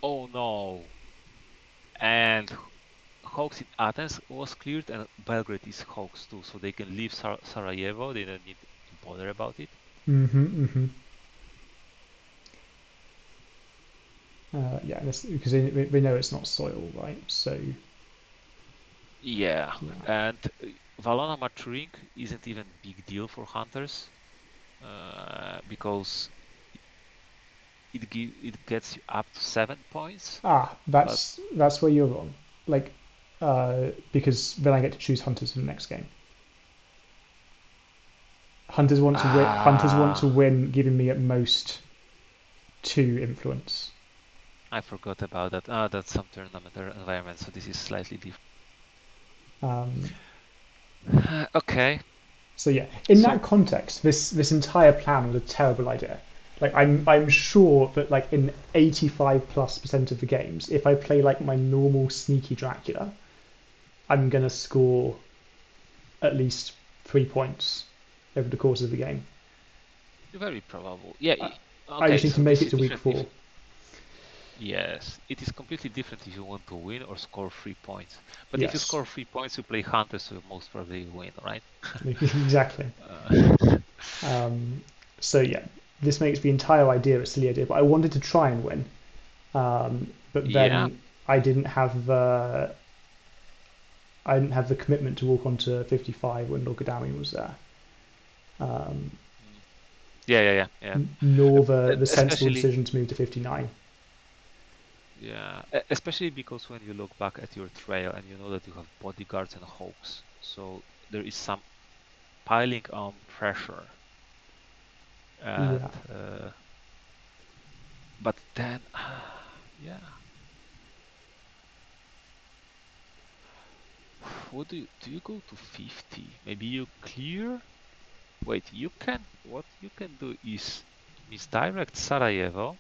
Oh no! And Hawks in Athens was cleared, and Belgrade is Hawks too, so they can leave Sarajevo. They don't need to bother about it. Yeah, because we know it's not soil, right? So Yeah, and Valona maturing isn't even a big deal for hunters because it gets you up to 7 points. that's where you're wrong. Like, because then I get to choose hunters in the next game. Hunters want to win. Hunters want to win, giving me at most 2 influence. I forgot about that. Ah, that's some tournament environment, so this is slightly different. Okay. So yeah, in that context, this entire plan was a terrible idea. Like I'm sure that like in 85+% of the games, if I play like my normal sneaky Dracula, I'm gonna score at least 3 points over the course of the game. Very probable. Yeah. I just need to make it to week 4. Yes, it is completely different if you want to win or score 3 points. But if you Yes. score 3 points, you play hunters, so most probably you win, right? Exactly. So yeah, this makes the entire idea a silly idea. But I wanted to try and win, but then I didn't have the commitment to walk onto 55 when Lorgadami was there. Yeah. Nor the sensible decision to move to 59. Yeah, especially because when you look back at your trail and you know that you have bodyguards and hawks, so there is some piling on pressure. And but then, yeah. What do you go to 50? Maybe you clear. Wait, what you can do is misdirect Sarajevo.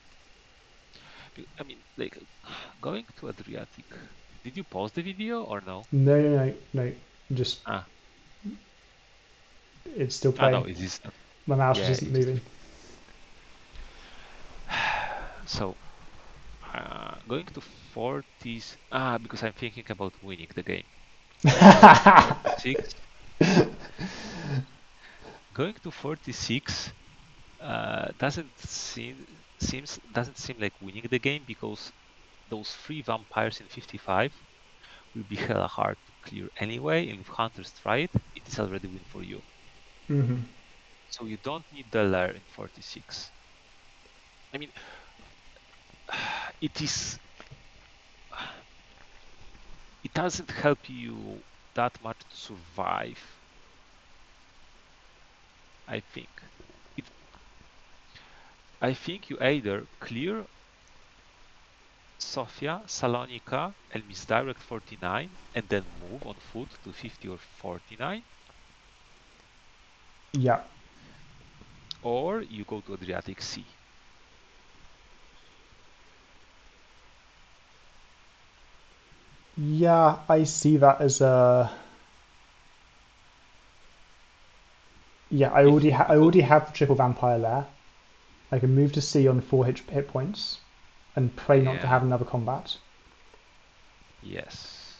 I mean, like going to Adriatic. Did you pause the video or no? No. Just it's still playing. No, it is. My mouse just isn't moving. So going to 40s. Because I'm thinking about winning the game. 46. Going to 46 doesn't seem like winning the game because those 3 vampires in 55 will be hella hard to clear anyway, and if hunters try it, it is already win for you. So you don't need the lair in 46. I mean, it doesn't help you that much to survive. I think you either clear Sofia, Salonika, and misdirect 49, and then move on foot to 50 or 49. Yeah. Or you go to Adriatic Sea. Yeah, I see that as a. Yeah, I already have the triple vampire there. I can move to C on 4 hit points, and pray not to have another combat. Yes.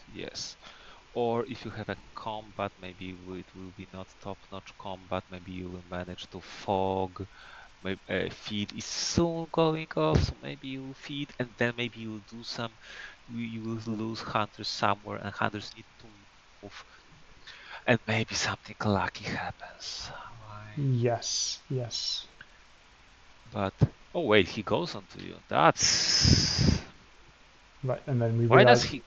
Or if you have a combat, maybe it will be not top-notch combat. Maybe you will manage to fog. Maybe feed is soon going off, so maybe you will feed, and then maybe you will do some. You will lose hunters somewhere, and hunters need to move, and maybe something lucky happens. Right? Yes. But oh wait, he goes onto you. That's right, and then we why realize. does he?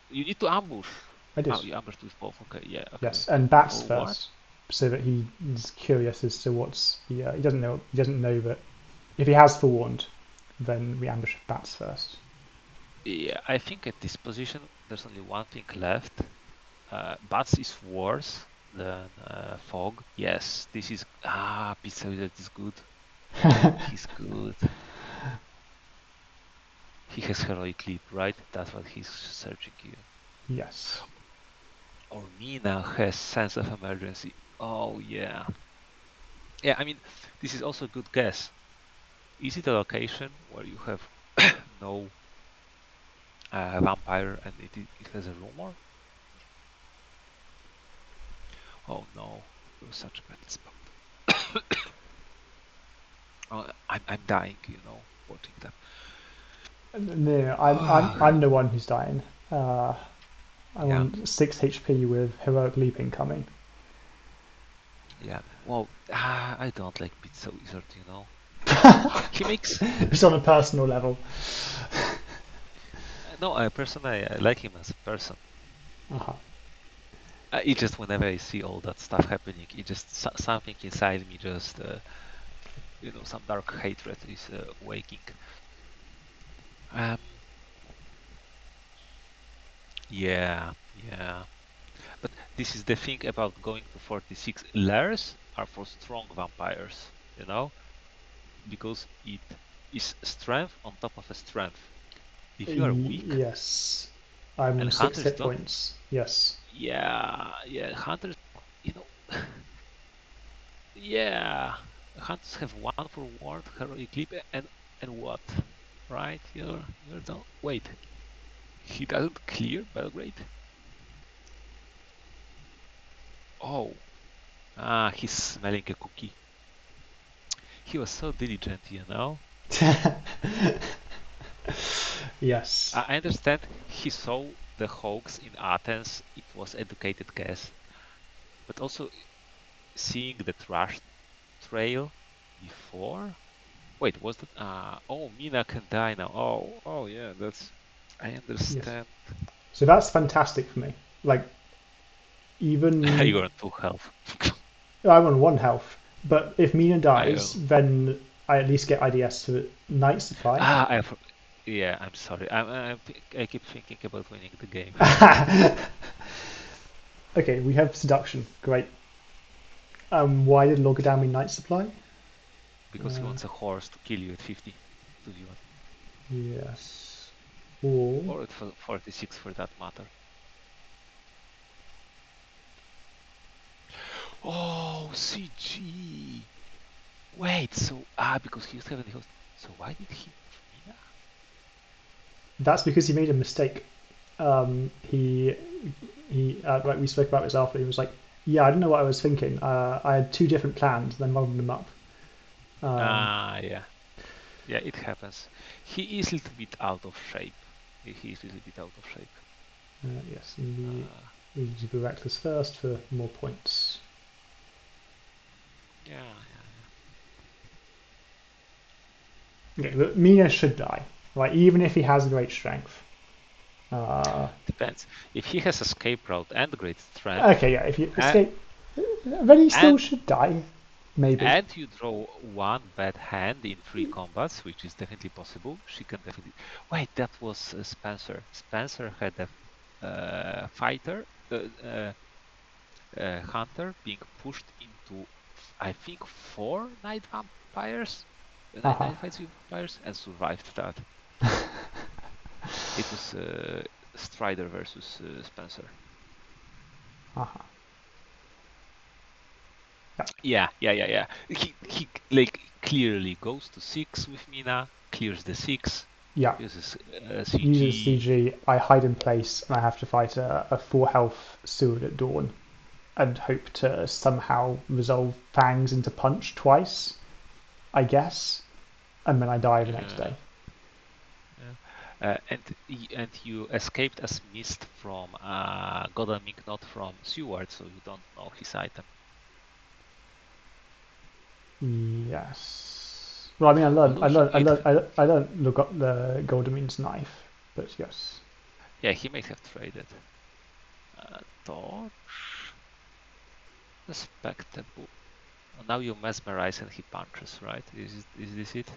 You need to ambush. I did. Oh, you ambushed with both. Okay, yeah. Okay. Yes, and bats For first, so that he's curious as to what's. He doesn't know. He doesn't know that if he has forewarned, then we ambush bats first. Yeah, I think at this position there's only one thing left. Bats is worse than fog. Yes, this is Pizzawizard is good. He's good. He has heroic leap, right? That's what he's searching you. Yes. Or Mina has sense of emergency. Oh yeah. Yeah, I mean, this is also a good guess. Is it a location where you have no vampire, and it has a rumor. Oh no, it was such a bad spot. I'm dying, watching that. No, I'm the one who's dying. I'm Yeah, on 6 HP with heroic leaping coming. yeah. Well, I don't like Pizzawizard. He makes Just on a personal level. no. I personally I like him as a person. Uh-huh. It just whenever I see all that stuff happening, it just something inside me just some dark hatred is waking. Um, yeah, yeah. But this is the thing about going to 46. Lairs are for strong vampires, because it is strength on top of a strength. If you are weak Yes. I'm on and 6 hunters hit don't, points. Yes. yeah, hunters, you know, yeah, hunters have 1 for 1 heroic leap and what, right? You're done. Wait, he doesn't clear Belgrade. Oh, he's smelling a cookie. He was so diligent. Yes. I understand he saw the hoax in Athens. It was educated guess, but also seeing the trash trail before. Wait, was that? Oh, Mina can die now. Oh, yeah. I Yes. understand. So that's fantastic for me. Like, even You're on 2 health. I'm on 1 health, but if Mina I dies, then I at least get IDS to night supply. I yeah. I'm sorry. I keep thinking about winning the game. Okay, we have seduction. Great. Why did Logadam mean night supply? Because he wants a horse to kill you at 50 2v1, Yes. Or or at 46 for that matter. Oh, CG. Wait, so because he was having the host. So why did he move Mina? that's because he made a mistake. He like we spoke about this after. He was like, "Yeah, I don't know what I was thinking. I had 2 different plans, then rolled them up." Um, Yeah. Yeah, it happens. He is a little bit out of shape. He is a little bit out of shape. yes, and Uh, we need to go reckless first for more points. yeah. Okay, but Mina should die, right? Even if he has great strength. Uh, Depends. If he has escape route and great strength, okay, yeah, if you and escape, then he still and, should die. Maybe. and you draw 1 bad hand in 3 combats, which is definitely possible, she can definitely. Wait, that was Spencer. Spencer had a fighter, hunter being pushed into, I think, 4 night vampires, Haha. night fights with vampires, and survived that. It was Strider versus Spencer. Haha. Yeah. He like clearly goes to 6 with Mina, clears the 6, Yeah. uses Uses CG. CG. I hide in place, and I have to fight a 4 health sword at dawn, and hope to somehow resolve fangs into punch twice. I guess, and then I die the next Uh, day. and you escaped as mist from Godalming, not from Seward, so you don't know his item. Yes. Well, I mean, Although he might, I learned the Goldamines knife, but yes. yeah, he might have traded. Dodge, respectable. Now you mesmerize and he punches, right? Is this it?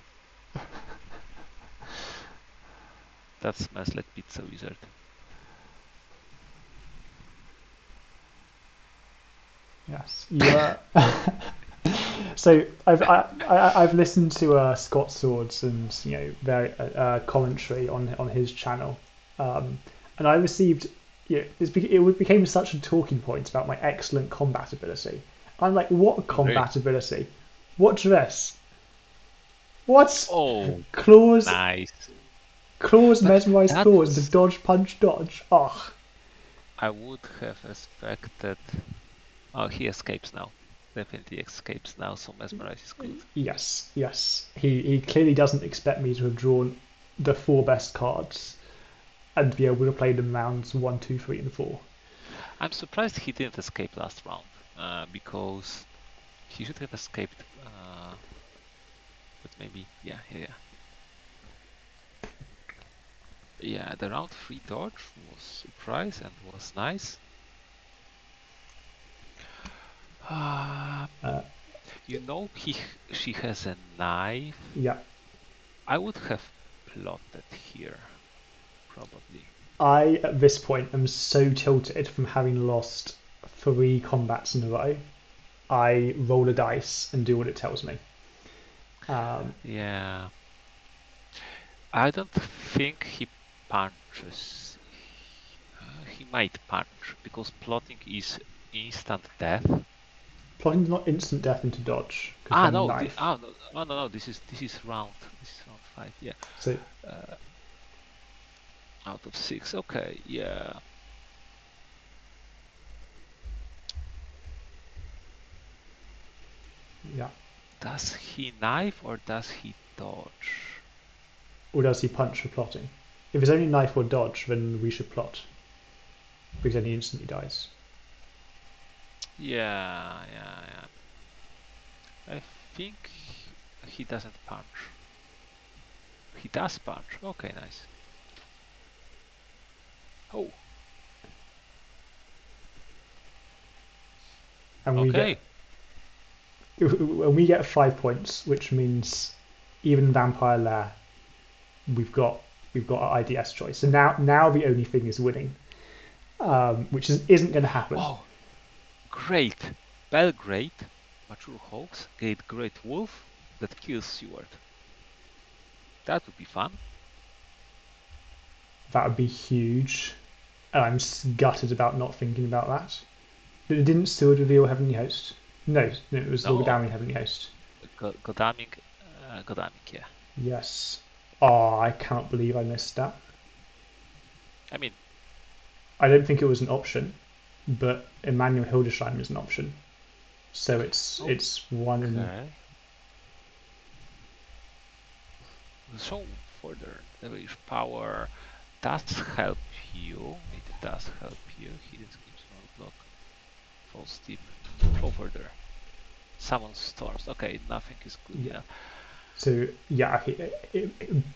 That smells like Pizzawizard. Yes. You So I've listened to Scott Swords and very commentary on his channel, and I received it became such a talking point about my excellent combat ability. I'm like, what Oh, great. combat ability? What dress? What Oh, claws? nice. Claws, But mesmerize that claws, the was... dodge, punch, dodge. Ugh. I would have expected... Oh, he escapes now. Definitely escapes now, so mesmerize is good. Yes, yes. He clearly doesn't expect me to have drawn the 4 best cards and be able to play them rounds 1, 2, 3, and 4. I'm surprised he didn't escape last round, because he should have escaped, but maybe, yeah. Yeah, the round 3 dodge was surprise and was nice. You know, she has a knife. Yeah. I would have plotted here, probably. I, at this point, am so tilted from having lost 3 combats in a row. I roll a dice and do what it tells me. Yeah. I don't think he punches. He might punch, because plotting is instant death. Plotting's not instant death into dodge because you have a No, knife. no, this is round 5, yeah. So Out of 6, okay, yeah. yeah. Does he knife or does he dodge? Or does he punch for plotting? If it's only knife or dodge, then we should plot because then he instantly dies. Yeah. I think he doesn't punch. He does punch. Okay, nice. Oh. And Okay. we get 5 points, which means even Vampire Lair, we've got our IDS choice. So now the only thing is winning, which isn't going to happen. Oh, great. Belgrade, Mature Hawks, get Great Wolf that kills Seward. That would be fun. That would be huge. And I'm gutted about not thinking about that. But didn't Steward reveal Heavenly Host? No, it was No, Lorgadami Heavenly Host. Godaming, yeah. Yes. Oh, I can't believe I missed that. I mean, I don't think it was an option, but Emmanuel Hildesheim is an option. So it's one in. okay. So further, devilish power does help you. It does help you. Hidden schemes roadblock. False tip. Show further. Summon storms. Okay, nothing is good Yeah. enough. So yeah,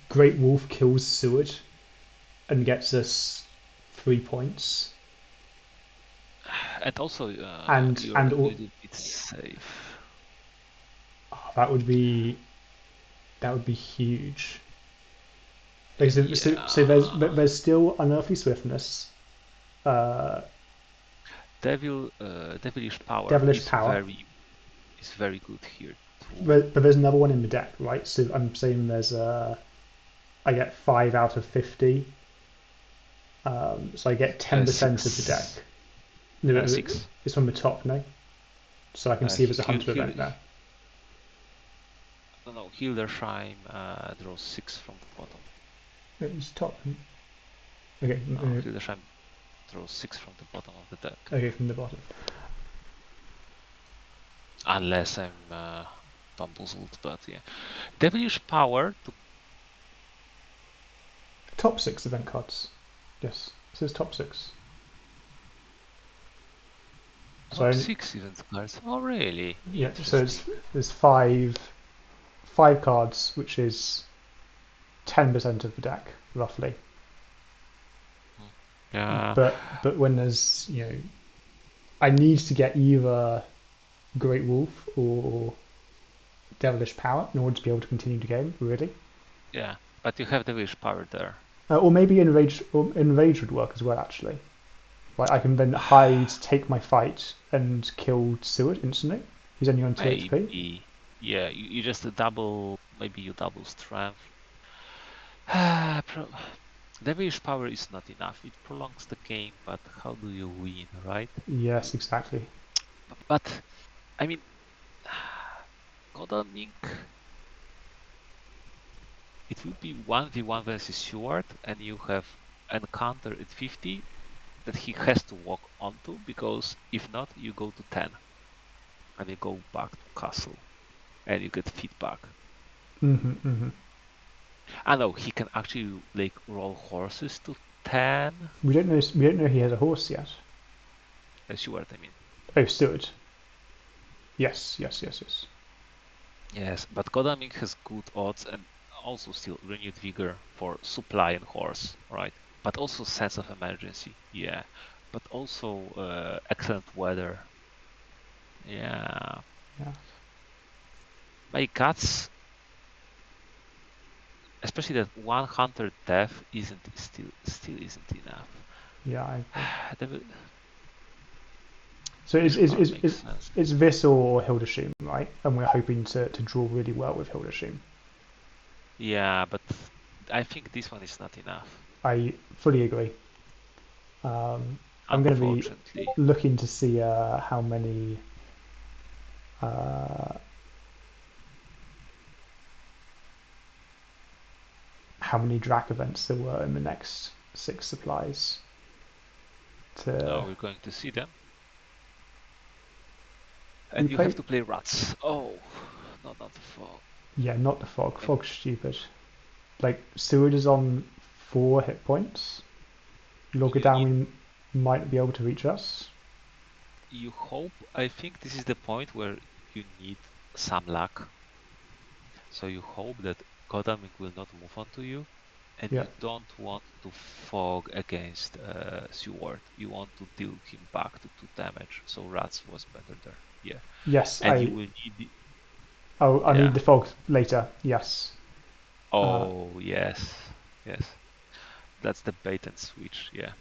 Great Wolf kills Seward and gets us 3 points. And also, And you're and a all, little bit safe. oh, that would be huge. Like, so there's still Unearthly Swiftness, Devilish power Devilish Power, is very good here too. but there's another one in the deck, right? So I'm saying there's I get 5 out of 50, so I get 10% of the deck. No, 6. it's from the top, no? So I can see there's a Hunter Heal, event there. no, Hildesheim draws 6 from the bottom. It's top. Okay. Hildesheim draws 6 from the bottom of the deck. Okay, from the bottom. Unless I'm bamboozled, but yeah. Devilish power to Top 6 event cards. Yes, it says top 6. top So 6 event cards. Oh, really? yeah, so there's five cards, which is 10% of the deck, roughly. Yeah. But when there's I need to get either Great Wolf or Devilish Power in order to be able to continue the game, really. Yeah, but you have Devilish power there. Or maybe Enrage would work as well, actually. Like I can then hide, take my fight, and kill Seward instantly. He's only on 2 HP. Maybe. Yeah, you just maybe you double strength. Devilish power is not enough. It prolongs the game, but how do you win, right? Yes, exactly. But I mean, Godalming. it will be 1v1 versus Stewart, and you have encounter at 50 that he has to walk onto, because if not, you go to 10 and you go back to castle and you get feedback. I know he can actually like roll horses to 10. We don't know. We don't know he has a horse yet. Stewart, I mean. Oh, Stewart. Yes. Yes, but Godalming has good odds and also still renewed vigor for supply and horse, right? But also sense of emergency, yeah. But also excellent weather, yeah. My guts, especially that one hunter death still isn't enough. Yeah. The- So this part makes sense. it's Vis or Hildesheim, right? And we're hoping to draw really well with Hildesheim. Yeah, but I think this one is not enough. I fully agree. I'm going to be Unfortunately. looking to see how many Drac events there were in the next 6 supplies. Oh, we're going to see them. And you have to play rats. Oh, no, not the fog. Yeah, not the fog. Fog's stupid. Like, Seward is on 4 hit points. Logadowin might be able to reach us. You hope. I think this is the point where you need some luck. So you hope that Godalming will not move on to you, and you don't want to fog against Seward. You want to deal him back to 2 damage. So rats was better there. Yeah. Yes, and you will need the... I need the fog later. Yes. Oh, yes. That's the bait and switch. Yeah.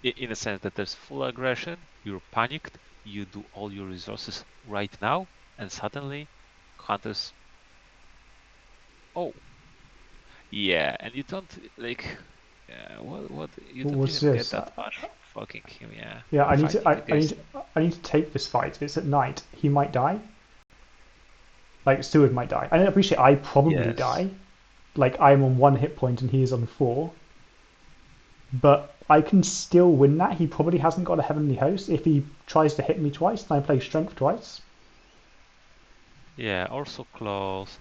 In a sense that there's full aggression, you're panicked, you do all your resources right now, and suddenly hunters... Oh, yeah, and you don't like... Yeah, what you don't even get that much fucking him. Yeah. Yeah, I need to take this fight. It's at night. He might die. Like, Steward might die. I appreciate I probably die. Like, I'm on 1 hit point and he is on 4. But I can still win that. He probably hasn't got a Heavenly Host. If he tries to hit me twice, then I play Strength twice. Yeah, also close.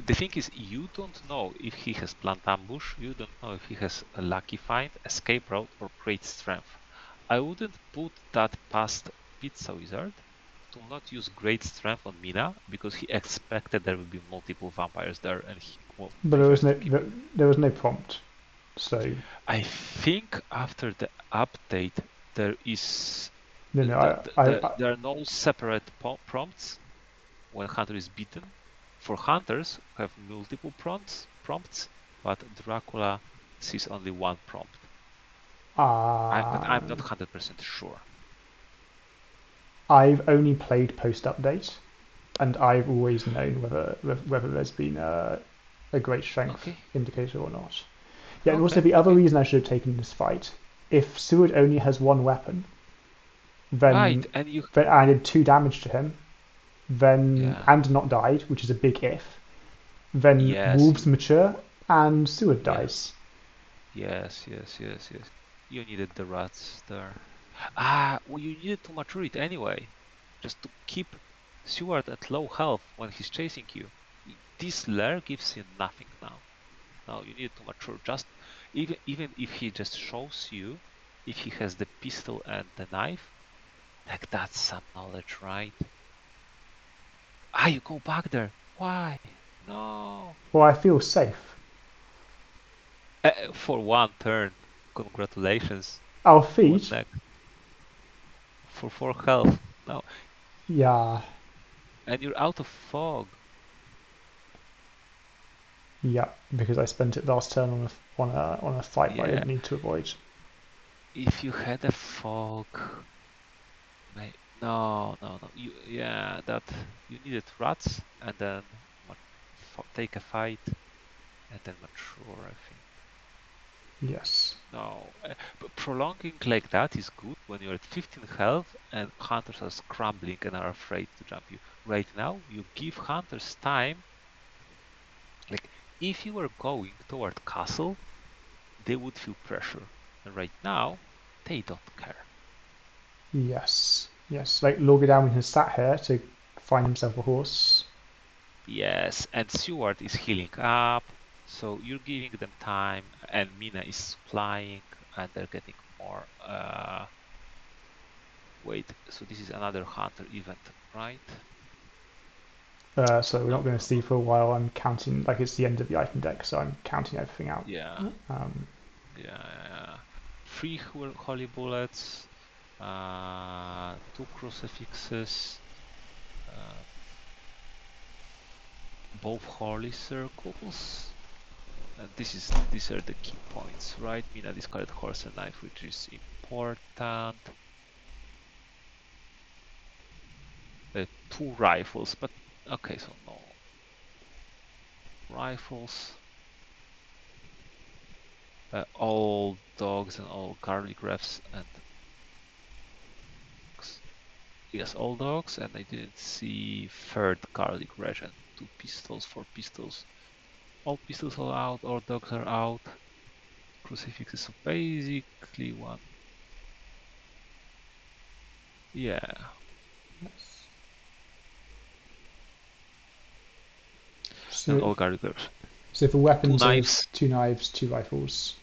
The thing is, you don't know if he has Plant Ambush, you don't know if he has a Lucky Find, Escape Route, or Great Strength. I wouldn't put that past Pizzawizard to not use Great Strength on Mina, because he expected there would be multiple vampires there, and he... Well, but there was no prompt, so... I think after the update, there is... there are no separate prompts when Hunter is beaten. For Hunters who have multiple prompts, but Dracula sees only 1 prompt. But I'm not 100% sure. I've only played post-update, and I've always known whether there's been a great strength indicator or not. Yeah, and also the other reason I should have taken this fight, if Seward only has 1 weapon, then I did 2 damage to him, then and not died, which is a big if, then Wolves mature and Seward dies. Yes. You needed the rats there. Well, you needed to mature it anyway, just to keep Seward at low health when he's chasing you. This lair gives you nothing now. No, you need to mature. Just even if he just shows you, if he has the pistol and the knife, like that's some knowledge, right? You go back there. Why? No. Well, I feel safe. For 1 turn. Congratulations. I'll feed. For 4 health. No. Yeah. And you're out of fog. Yeah, because I spent it last turn on a fight that I didn't need to avoid. If you had a fog, no. You needed rats and then take a fight and then mature, I think. Yes. No, but prolonging like that is good when you're at 15 health and hunters are scrambling and are afraid to jump you. Right now, you give hunters time. Like, if you were going toward castle, they would feel pressure. And right now, they don't care. Yes. Yes. Like Lord Godalming has sat here to find himself a horse. Yes, and Stewart is healing up, so you're giving them time, and Mina is supplying, and they're getting more. Wait, so this is another hunter event, right? So we're not No, going to no, see no. for a while. I'm counting, like it's the end of the item deck, so I'm counting everything out. Yeah, Um, yeah. 3 holy bullets, 2 crucifixes, both holy circles. These are the key points, right? Mina discarded horse and knife, which is important. 2 rifles, but okay, so no rifles. All dogs and all garlic refs and yes, all dogs, and I didn't see third garlic reg and 2 pistols, 4 pistols. All pistols are out, all dogs are out. Crucifixes, so basically one. Yeah. yes. And So, all garlic refs. so for 2 weapons, there's knives, 2 knives, 2 rifles.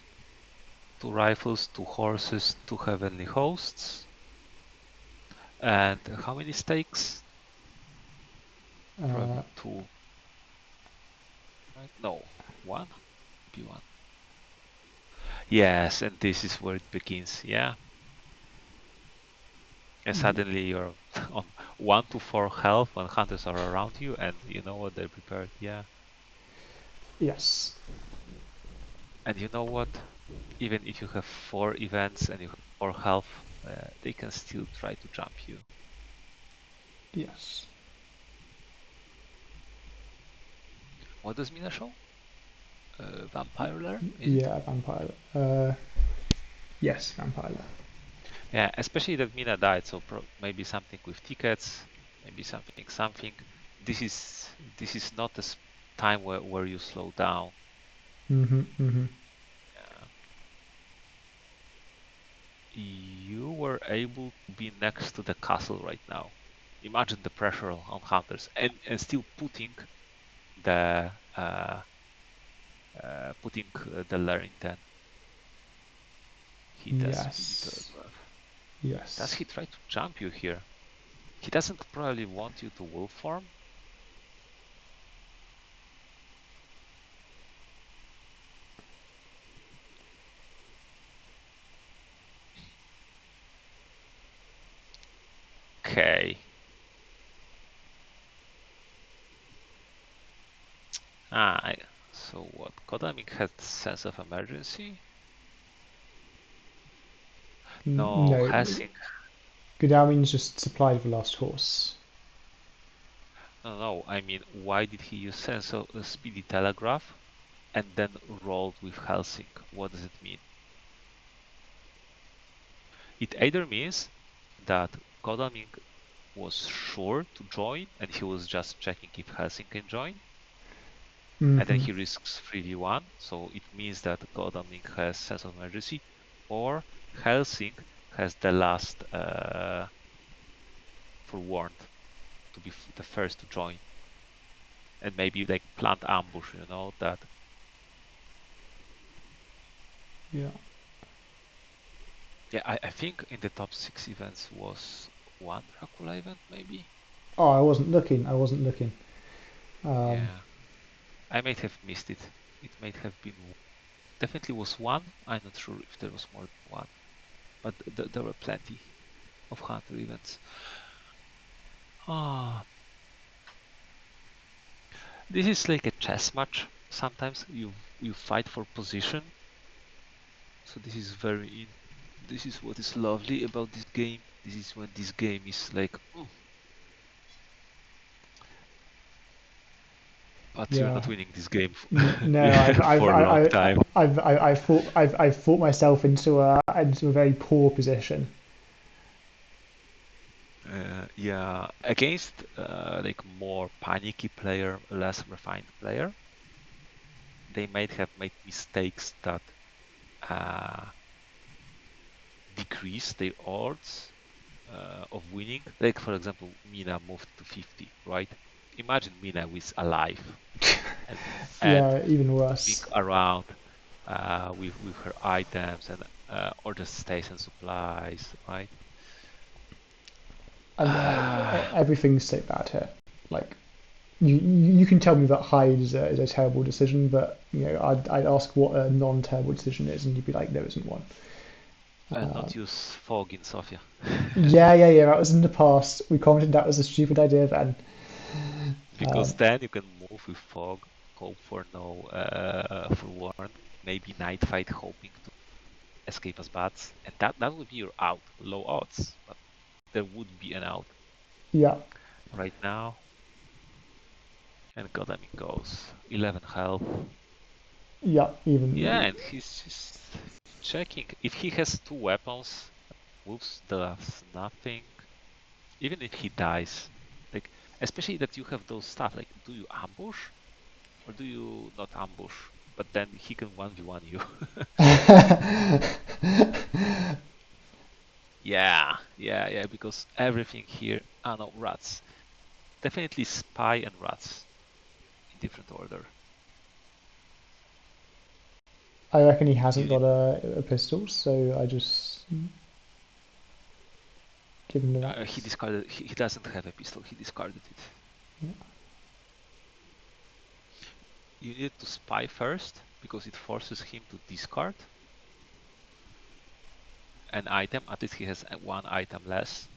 2 rifles, 2 horses, 2 heavenly hosts. And how many stakes? Uh, Probably 2. Right? No, 1? Maybe 1. Yes, and this is where it begins, yeah? And suddenly you're on 1 to 4 health when hunters are around you, and you know what they're prepared, yeah. yes. And you know what? Even if you have 4 events and you have 4 health, they can still try to jump you. Yes. What does Mina show? Vampire Lair, is it? Yeah, vampire. Yes, vampire. Yeah, especially that Mina died, so maybe something with tickets, maybe something. This is not a time where you slow down. Mm-hmm. Mm-hmm. Yeah. You were able to be next to the castle right now. Imagine the pressure on hunters, and still the uh, putting the lair in 10. He does really Yes. telegraph. Does Yes. he try to jump you here? He doesn't probably want you to wolf form. Okay. So what? Kodamik had sense of emergency? No, No, Helsing. Godalming's just supplied the last horse. No. I mean, why did he use sense of speedy telegraph and then rolled with Helsing? What does it mean? It either means that Kodamik was sure to join and he was just checking if Helsing can join, and then Mm-hmm. he risks 3v1, so it means that Godamik has sense of emergency, or Helsing has the last forewarned to be the first to join, and maybe like plant ambush, that. Yeah. Yeah, I think in the top 6 events was 1 Dracula event, maybe? Oh, I wasn't looking. I wasn't looking. Yeah, I might have missed it. It might have been, definitely was 1. I'm not sure if there was more than 1, but there were plenty of hunter events. Ah, this is like a chess match. Sometimes you fight for position. So this is what is lovely about this game. This is when this game is like, but you're Yeah. not winning this game No, I've for a long time. I've fought myself into a very poor position. Yeah, against like more panicky player, less refined player. they might have made mistakes that decrease their odds of winning. Like for example, Mina moved to 50, right? Imagine Mina was alive and Yeah, even moving worse. around with her items and order station supplies, right? And everything's so bad here. Like you can tell me that hide is a terrible decision, but I'd ask what a non-terrible decision is, and you'd be like, there isn't one. Not use fog in Sofia. Yeah. That was in the past. We commented that was a stupid idea then. Because then you can move with fog, hope for no for warn, maybe night fight hoping to escape as bats, and that would be your out. Low odds, but there would be an out Yeah, right now. And God, I mean, goes 11 health. yeah. Yeah, Even and he's just checking. If he has two weapons, moves does nothing. Even if he dies, like especially that you have those stuff. Like, do you ambush or do you not ambush? But then he can 1v1 you. Yeah, because everything here are no rats. Definitely spy and rats in different order. I reckon he You hasn't need. got a pistol, so I just give him the He max. discarded. He doesn't have a pistol. He discarded it. Yeah. You need to spy first because it forces him to discard an item. At least he has one item less.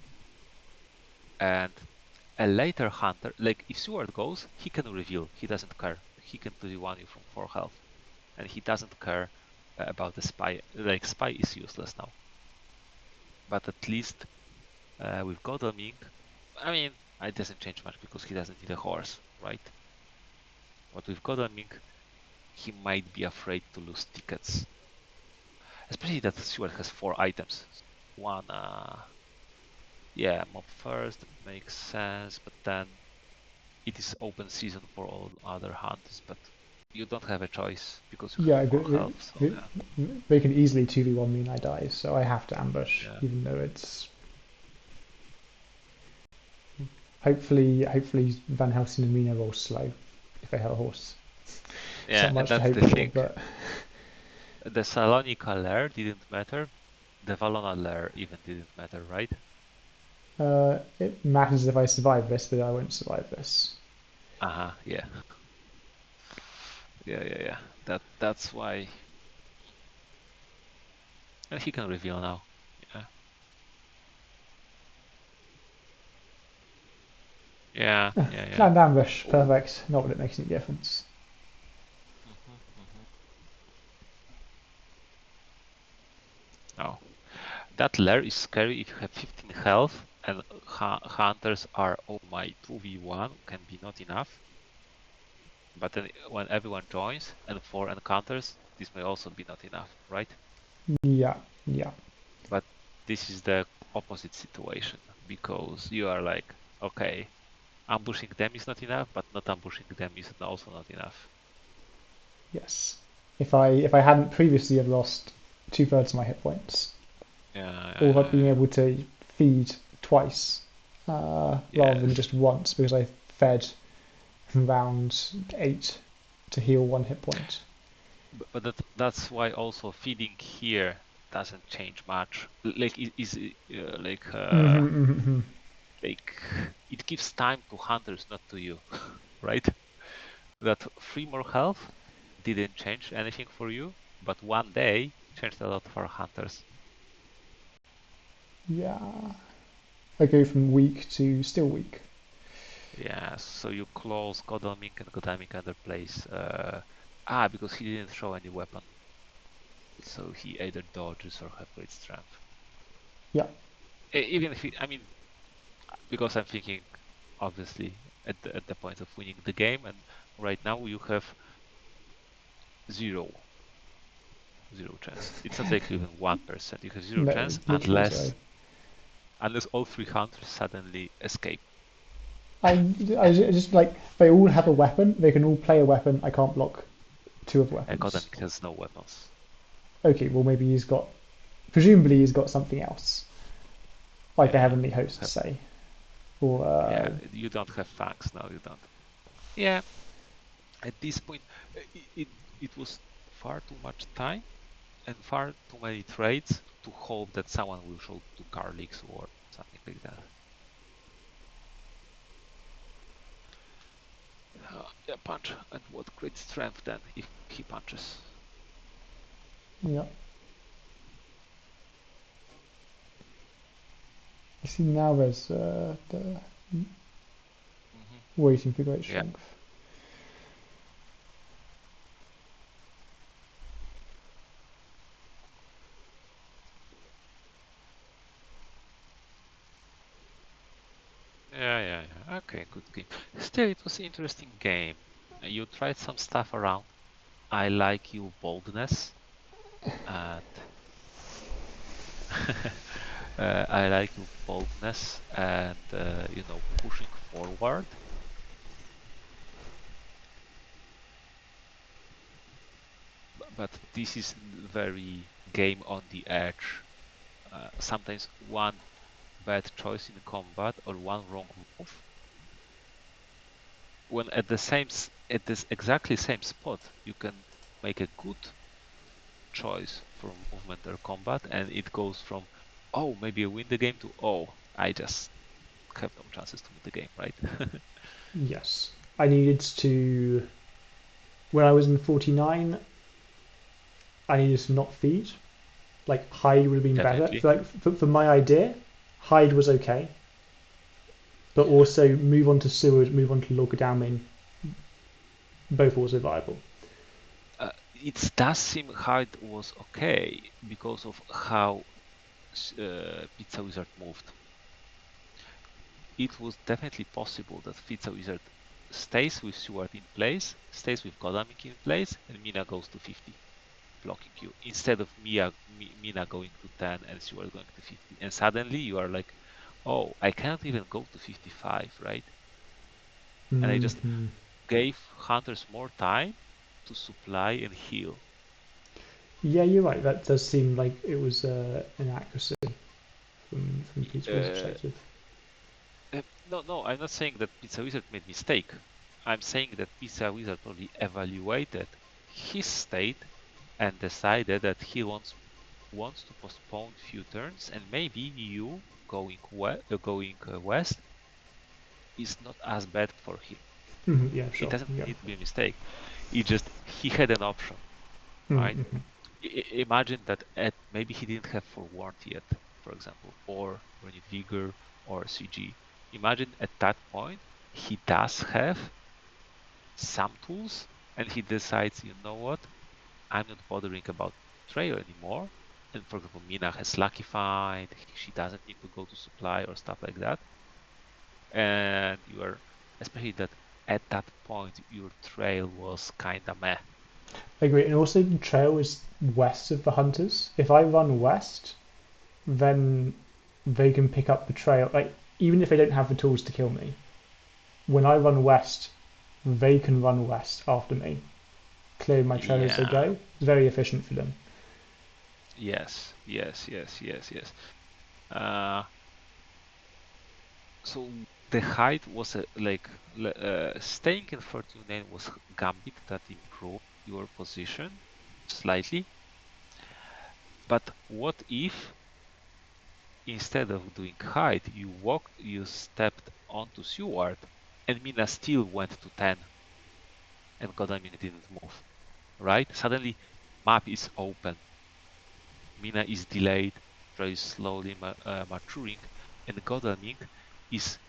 And a later hunter, like if Seward goes, he can reveal. He doesn't care. He can 2v1 you from 4 health. And he doesn't care about the spy. Like spy is useless now. But at least with Godalming, I mean, it doesn't change much because he doesn't need a horse, right? But with Godalming, he might be afraid to lose tickets. Especially that Seward has 4 items. One, yeah, mob first makes sense, but then it is open season for all other hunters, but you don't have a choice because you have Yeah, 4 health, so yeah. they can easily 2v1 me and I die, so I have to ambush, Yeah. even though it's hopefully Van Helsing and Mina roll slow if they have a horse. It's Yeah, not and much to that's hope the for, thing. but The Salonika lair didn't matter, the Valona lair even didn't matter, right? it matters if I survive this, but I won't survive this. Uh-huh, yeah. Yeah. That's why. And he can reveal now. Yeah. Yeah. Planned ambush, Ooh. perfect. Not that it makes any difference. Mm-hmm. Oh. That lair is scary if you have 15 health and hunters are, oh my, 2v1 can be not enough. But then when everyone joins and 4 encounters, this may also be not enough, right? Yeah. But this is the opposite situation because you are like, okay, ambushing them is not enough, but not ambushing them is also not enough. Yes. If I hadn't previously have lost 2/3 of my hit points, or not being Yeah. able to feed twice rather than Yes. just once because I fed from round 8 to heal 1 hit point. But that's why also feeding here doesn't change much. Like is like it gives time to hunters, not to you, right? That 3 more health didn't change anything for you, but 1 day changed a lot for hunters. Yeah. I go from weak to still weak. Yeah, so you close Godalming and Godalming under place. Because he didn't throw any weapon, so he either dodges or have great strength. Yeah. Even if he, I mean, because I'm thinking, obviously, at the point of winning the game, and right now you have zero zero chance. It's not like even 1%. You have zero No, chance literally zero. unless all 3 hunters suddenly escape. I just like they all have a weapon. They can all play a weapon. I can't block two other weapons. Godalming has no weapons. Okay, well maybe presumably he's got something else, like the Yeah, Heavenly Host, have, say, or yeah, you don't have fangs. No, you don't. Yeah, at this point, it was far too much time and far too many trades to hope that someone will show to Carlix or something like that. Yeah, punch. And what great strength then if he punches. yeah. You see now there's the waiting for great Yeah. strength. Yeah. Okay, good game. Still, it was an interesting game. You tried some stuff around. I like your boldness, and I like your boldness and pushing forward. But this is very game on the edge. Sometimes one bad choice in combat or one wrong move, when at this exactly same spot, you can make a good choice for movement or combat, and it goes from, oh, maybe I win the game, to, oh, I just have no chances to win the game, right? Yes, I needed to. When I was in 49, I needed to not feed. Like hide would have been better. Definitely. For my idea, hide was okay, but also move on to Seward, move on to Lorgadaming, both also viable. It does seem hard was okay because of how Pizzawizard moved. It was definitely possible that Pizzawizard stays with Stewart in place, stays with Godalming in place, and Mina goes to 50, blocking you, instead of Mina going to 10 and Stewart going to 50. And suddenly you are like, oh, I can't even go to 55, right? And I just Mm-hmm. gave hunters more time to supply and heal. Yeah, you're right. That does seem like it was an accuracy from Pete's Uh, perspective. no, I'm not saying that Pizzawizard made mistake. I'm saying that Pizzawizard probably evaluated his state and decided that he wants to postpone few turns, and maybe you going west is not as bad for him. Mm-hmm. Yeah, It sure. doesn't Yeah. need to be a mistake. It just he had an option, right? Mm-hmm. Imagine that maybe he didn't have forewarned yet, for example, or renewed vigor or CG. Imagine at that point he does have some tools, and he decides, you know what, I'm not bothering about trail anymore. And for example, Mina has Lucky Find, she doesn't need to go to supply or stuff like that. And you are, especially that at that point, your trail was kinda meh. I agree. And also, the trail is west of the hunters. If I run west, then they can pick up the trail. Like, even if they don't have the tools to kill me, when I run west, they can run west after me, clearing my trail as they Yeah, go. It's very efficient for them. yes. Uh, so the height was staying in 49 was Gambit that improved your position slightly. But what if instead of doing height, you stepped onto Seward, and Mina still went to 10, and Godalming didn't move, right? Suddenly, map is open. Mina is delayed, Troy is slowly maturing, and Godalming is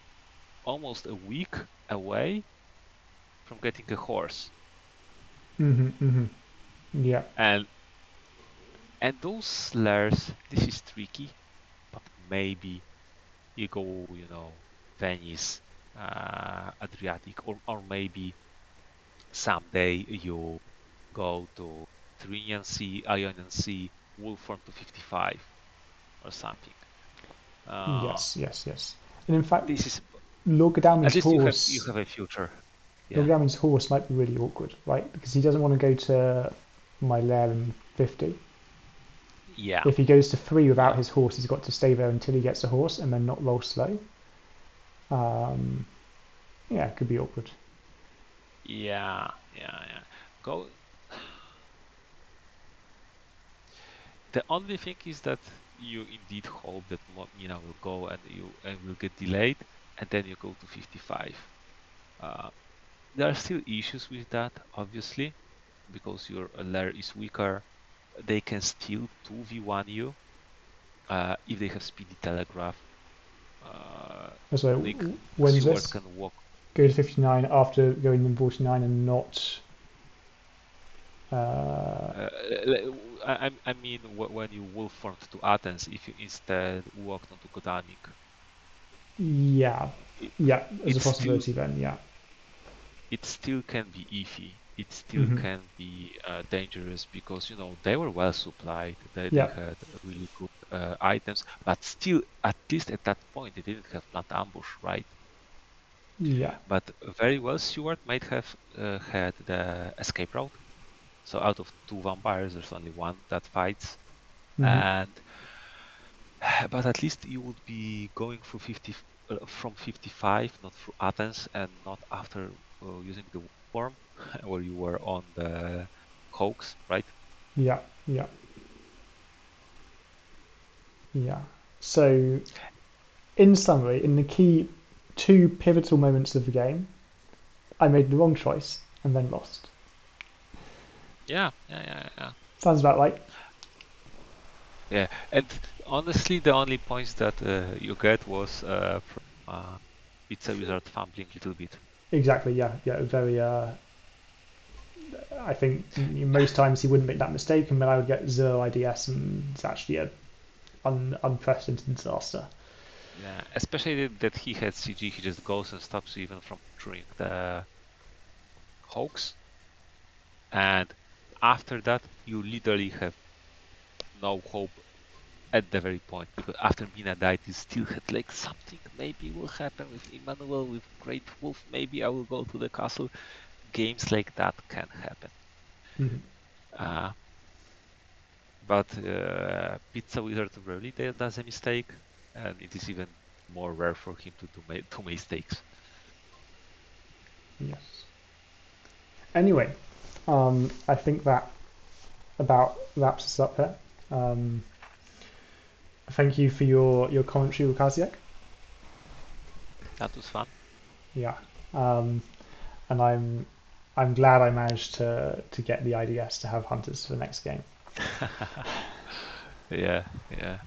almost a week away from getting a horse. Mm-hmm. Mm-hmm. Yeah. And those slurs, this is tricky, but maybe you go, Venice, Adriatic, or maybe someday you go to Tyrrhenian Sea, Ionian Sea, Wolfram to 55 or something. Uh, Yes. Yes. Yes. And in fact, this is Lorgadaming's at least you horse. have a future. Yeah, Programming's horse might be really awkward, right? Because he doesn't want to go to my lair in 50. yeah, If he goes to 3 without yeah, his horse, he's got to stay there until he gets a horse and then not roll slow. Um, yeah, it could be awkward. yeah, yeah. Go. The only thing is that you indeed hope that Mina will go and you will get delayed, and then you go to 55. Uh, there are still issues with that, obviously, because your layer is weaker. They can still 2v1 you if they have speedy telegraph. So Nick when's Stewart this? can walk. Go to 59 after going in 49 and not. Uh, Uh, I mean, when you wolf formed to Athens, if you instead walked onto Kodanik, yeah, it, yeah, as a it still possibility then, yeah. it still can be iffy. It still Hmm. can be dangerous because they were well supplied. They Yeah, had really good items, but still, at least at that point, they didn't have plant ambush, right? yeah. But very well, Stewart might have had the escape route. So out of 2 vampires, there's only one that fights, Hmm. and but at least you would be going through 50 from 55, not through Athens, and not after using the form where you were on the hoax, right? Yeah, yeah, yeah. So, in summary, in the key 2 pivotal moments of the game, I made the wrong choice and then lost. Yeah. Sounds about right. Yeah, and honestly, the only points that you get was from Pizzawizard fumbling a little bit. Exactly. Yeah, yeah. Very. I think most times he wouldn't make that mistake, and then I would get 0 IDS, and it's actually a unprecedented disaster. Yeah, especially that he had CG, he just goes and stops you even from triggering the hoax, and after that, you literally have no hope at the very point because after Mina died, you still had like something maybe will happen with Emmanuel with Great Wolf. Maybe I will go to the castle. Games like that can happen. Mhm. Uh, but Pizzawizard rarely does a mistake, and it is even more rare for him to do two mistakes. Yes. Anyway, I think that about wraps us up there. Um, Thank you for your commentary, WcKaczek. That was fun. Yeah, um, and I'm glad I managed to get the IDS to have hunters for the next game. Yeah.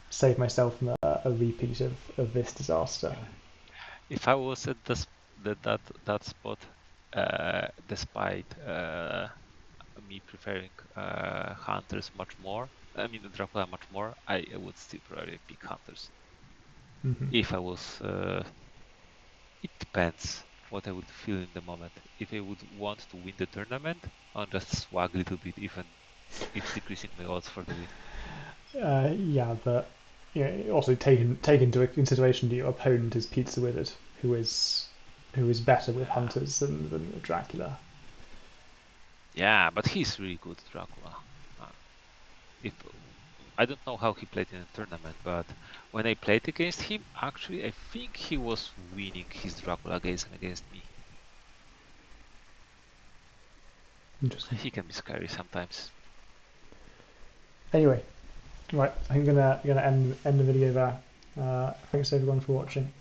Save myself from a repeat of this disaster. If I was at that spot, despite me preferring hunters much more, I mean Dracula much more, I would still probably pick hunters. Hmm. If I was, it depends what I would feel in the moment. If I would want to win the tournament, I'll just swag a little bit, even if decreasing my odds for the win. Yeah, but also take into consideration that your opponent is Pizzawizard, who is better with Yeah, hunters than Dracula. yeah, but he's really good, Dracula. If I don't know how he played in a tournament, but when I played against him, actually, I think he was winning his Dracula against me. Interesting. He can be scary sometimes. Anyway, right, I'm gonna end the video there. Thanks everyone for watching.